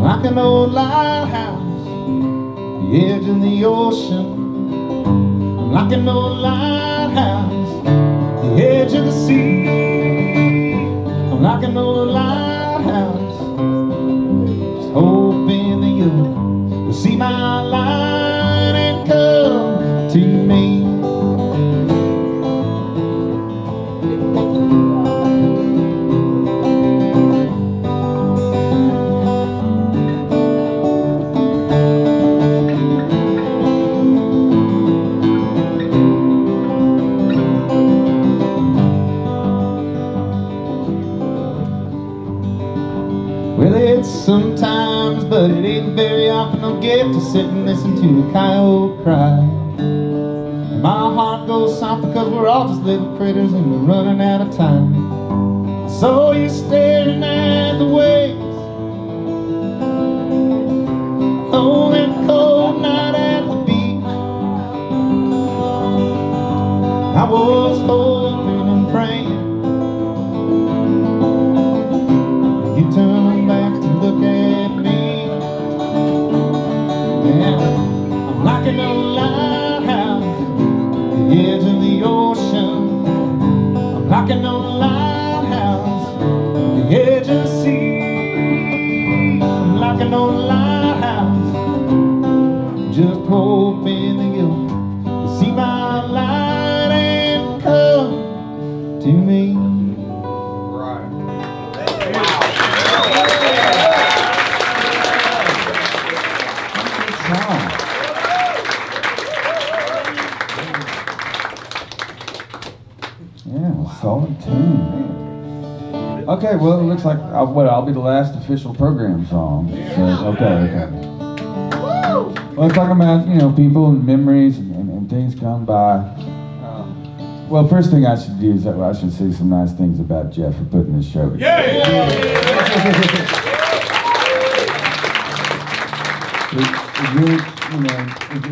Like an old lighthouse, the edge of the ocean. I'm like an old lighthouse, the edge of the sea. I'm like an old lighthouse, just hoping that you'll see my light and come to me. Well, it's sometimes, but it ain't very often I'll get to sit and listen to a coyote cry. And my heart goes soft because we're all just little critters and we're running out of time. So you're staring at the waves on that cold night at the beach. I was hoping and praying you turn back to look at me. Yeah, I'm like an old lighthouse, the edge of the ocean. I'm like an old lighthouse, the edge of the sea. I'm like an old lighthouse, just hoping that you'll see my light and come to me. Yeah, solid tune. Okay, well, it looks like I'll be the last official program song. So, okay. Well, it's talking about, people and memories and things gone by. Well, first thing I should do is I should say some nice things about Jeff for putting this show together. it really,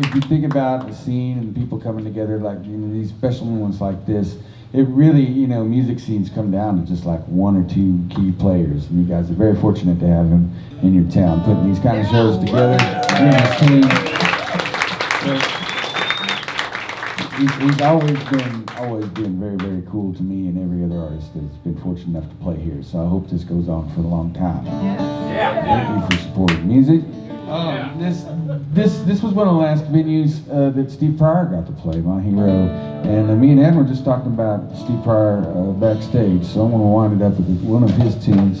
if you think about the scene and people coming together, like these special moments like this, it really, music scenes come down to just like one or two key players, and you guys are very fortunate to have them in your town, putting these kind of shows together. This team. He's always been very, very cool to me and every other artist that's been fortunate enough to play here. So I hope this goes on for a long time. Thank you for supporting music. This was one of the last venues that Steve Pryor got to play, my hero. And me and Ed were just talking about Steve Pryor backstage. So I'm going to wind it up with one of his tunes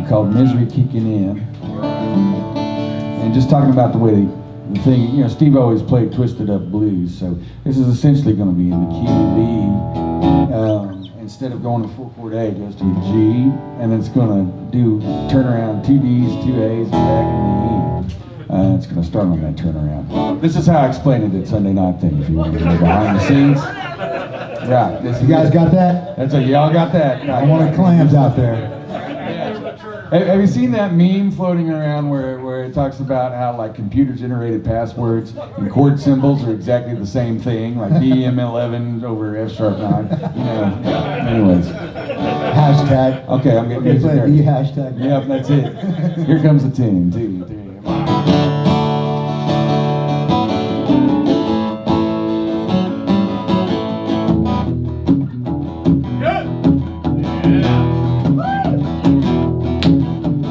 called "Misery Kicking In," and just talking about the way the thing, Steve always played twisted up blues, so this is essentially going to be in the key of B. Instead of going to 4/4 A, it goes to a G, and it's going to do turnaround 2 Ds, 2 A's, and back in the E. It's going to start on that turnaround. This is how I explained it at Sunday night thing, if you want to know behind the scenes. Right. You guys got that? That's it. Y'all got that. I wanted clams out there. Have you seen that meme floating around where it talks about how like computer-generated passwords and chord symbols are exactly the same thing, like DEM11 over F#9? Anyways. Hashtag. Okay, I'm getting music play there. the hashtag. Yep, that's it. Here comes the tune. 2, 3.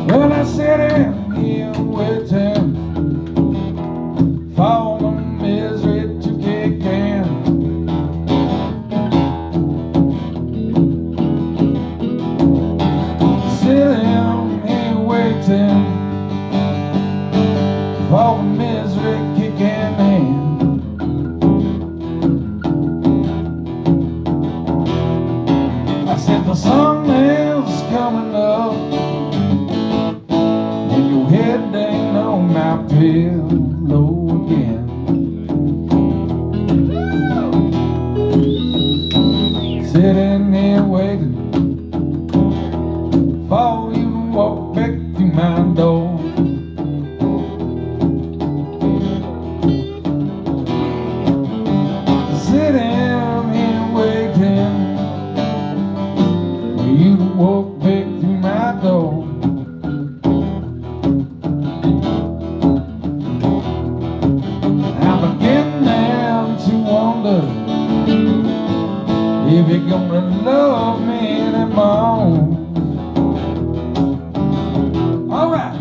Well, I sit in here waiting for the misery to kick in. Sitting here waiting for the misery kicking in. I said the sun is coming up, head ain't on my pillow again. Sitting here waiting for you to walk back through my door. Sitting here waiting for you to walk back through my door. If you're gonna love me anymore. All right.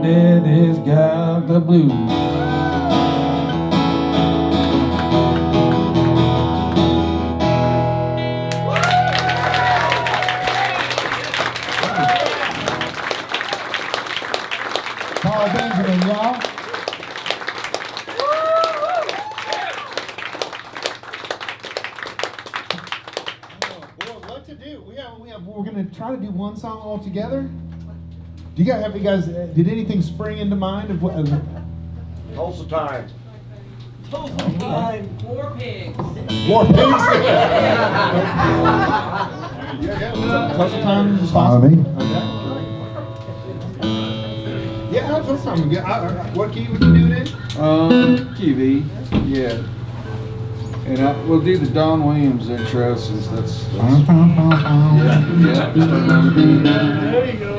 daddy's got the blues. Paul Benjaman, y'all. What to do? We're gonna try to do one song all together. Do you guys did anything spring into mind of what? Tulsa time. War pigs. War pigs. Tulsa time is Follow possible. me. Yeah, Tulsa time. What key would you do it in? TV, yeah. And we'll do the Don Williams intro since that's There you go.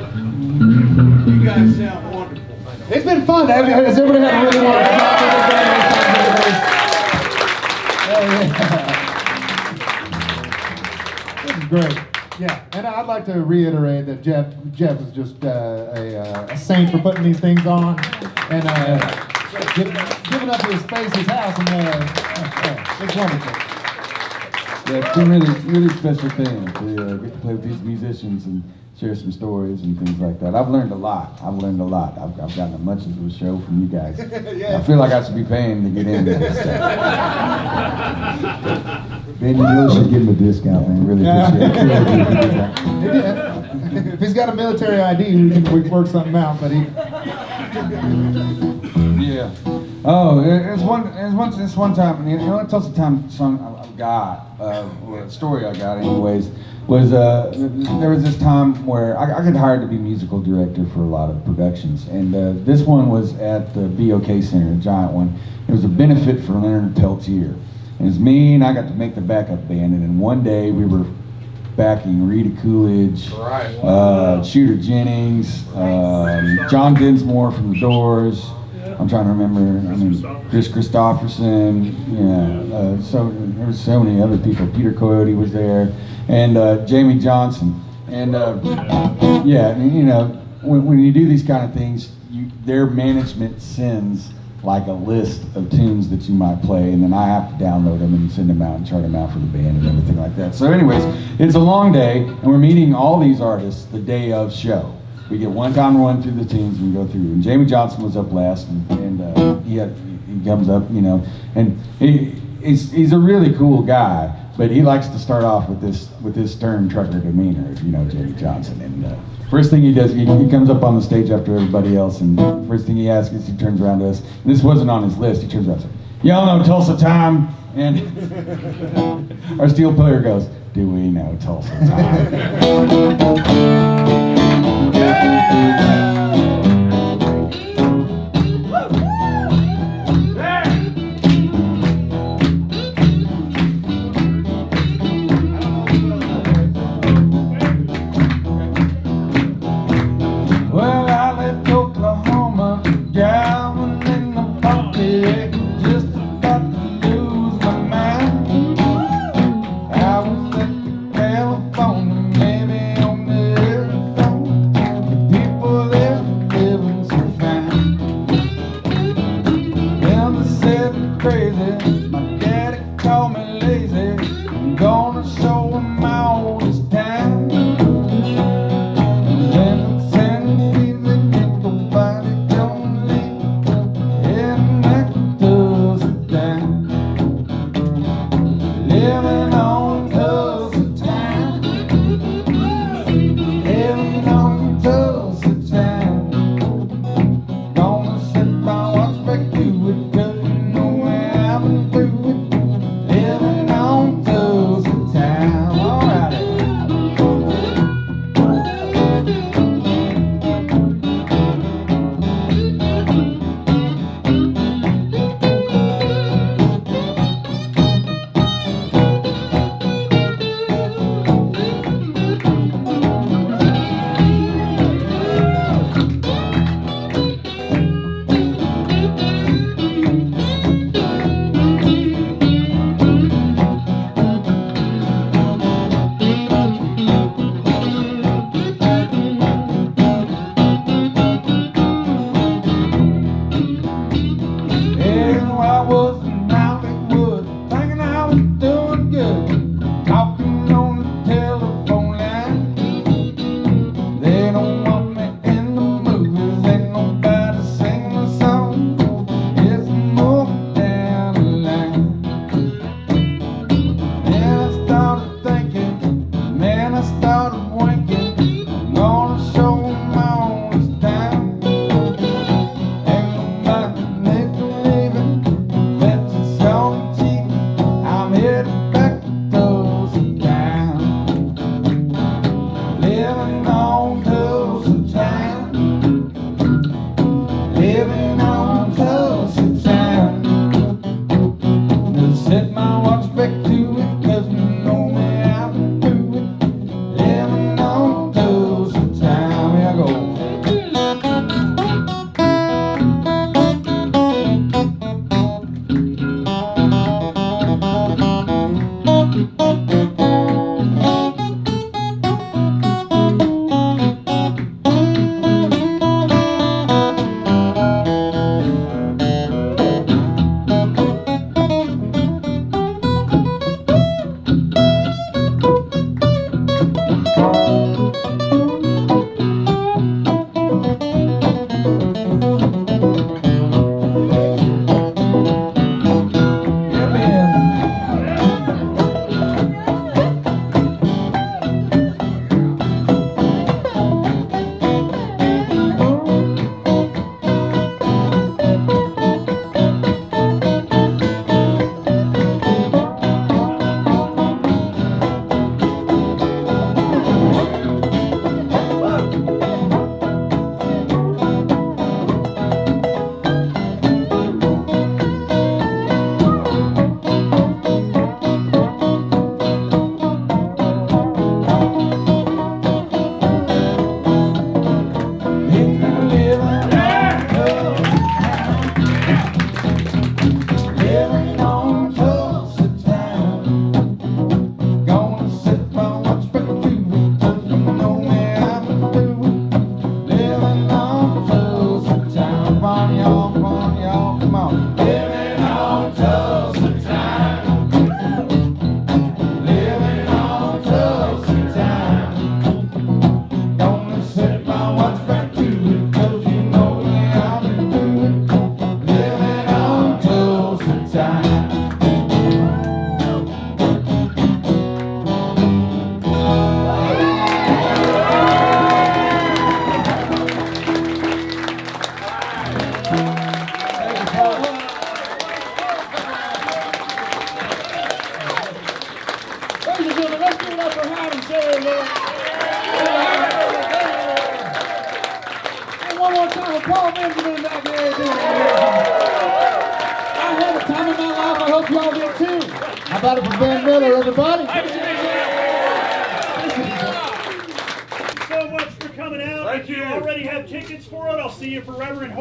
You guys sound wonderful. It's been fun. Has everybody had a really wonderful time? This is great. Yeah, and I'd like to reiterate that Jeff is just a saint for putting these things on and giving up his space, his house, and it's wonderful. Yeah, it's been really special thing to get to play with these musicians and share some stories and things like that. I've learned a lot. I've gotten as much as a show from you guys. Yeah. I feel like I should be paying to get into this stuff. Ben, you really should give him a discount, man. Really appreciate it. If he's got a military ID, we can work something out. But he. Yeah. Oh, it's one time. You know, it tells the time song I got, or a story I got, anyways. Was there was this time where I got hired to be musical director for a lot of productions, and this one was at the BOK Center, a giant one. It was a benefit for Leonard Peltier. And it was me, and I got to make the backup band. And then one day we were backing Rita Coolidge, Shooter Jennings, John Dinsmore from the Doors. I'm trying to remember. I mean, Chris Christopherson. Yeah. So there were so many other people. Peter Coyote was there, and Jamie Johnson. And yeah, you know, when you do these kind of things, their management sends like a list of tunes that you might play, and then I have to download them and send them out and chart them out for the band and everything like that. So anyways, it's a long day, and we're meeting all these artists the day of show. We get one time run through the tunes and we go through. And Jamie Johnson was up last, and he comes up, you know, and he's a really cool guy, but he likes to start off with this stern trucker demeanor, if you know Jamie Johnson. And first thing he does, he comes up on the stage after everybody else, and first thing he asks is, he turns around to us, and this wasn't on his list, he turns around and says, "Y'all know Tulsa time?" And our steel player goes, "Do we know Tulsa time?" Well, I left Oklahoma, drowning in the pocket, just about to lose my mind. I was at the California, maybe on the sir, Lord. And one more time with Paul Benjaman back there. I had a time of my life. I hope y'all did too. How about it for Ben Miller, everybody? So much for coming out. Thank If you you. already have tickets for it, I'll see you for Reverend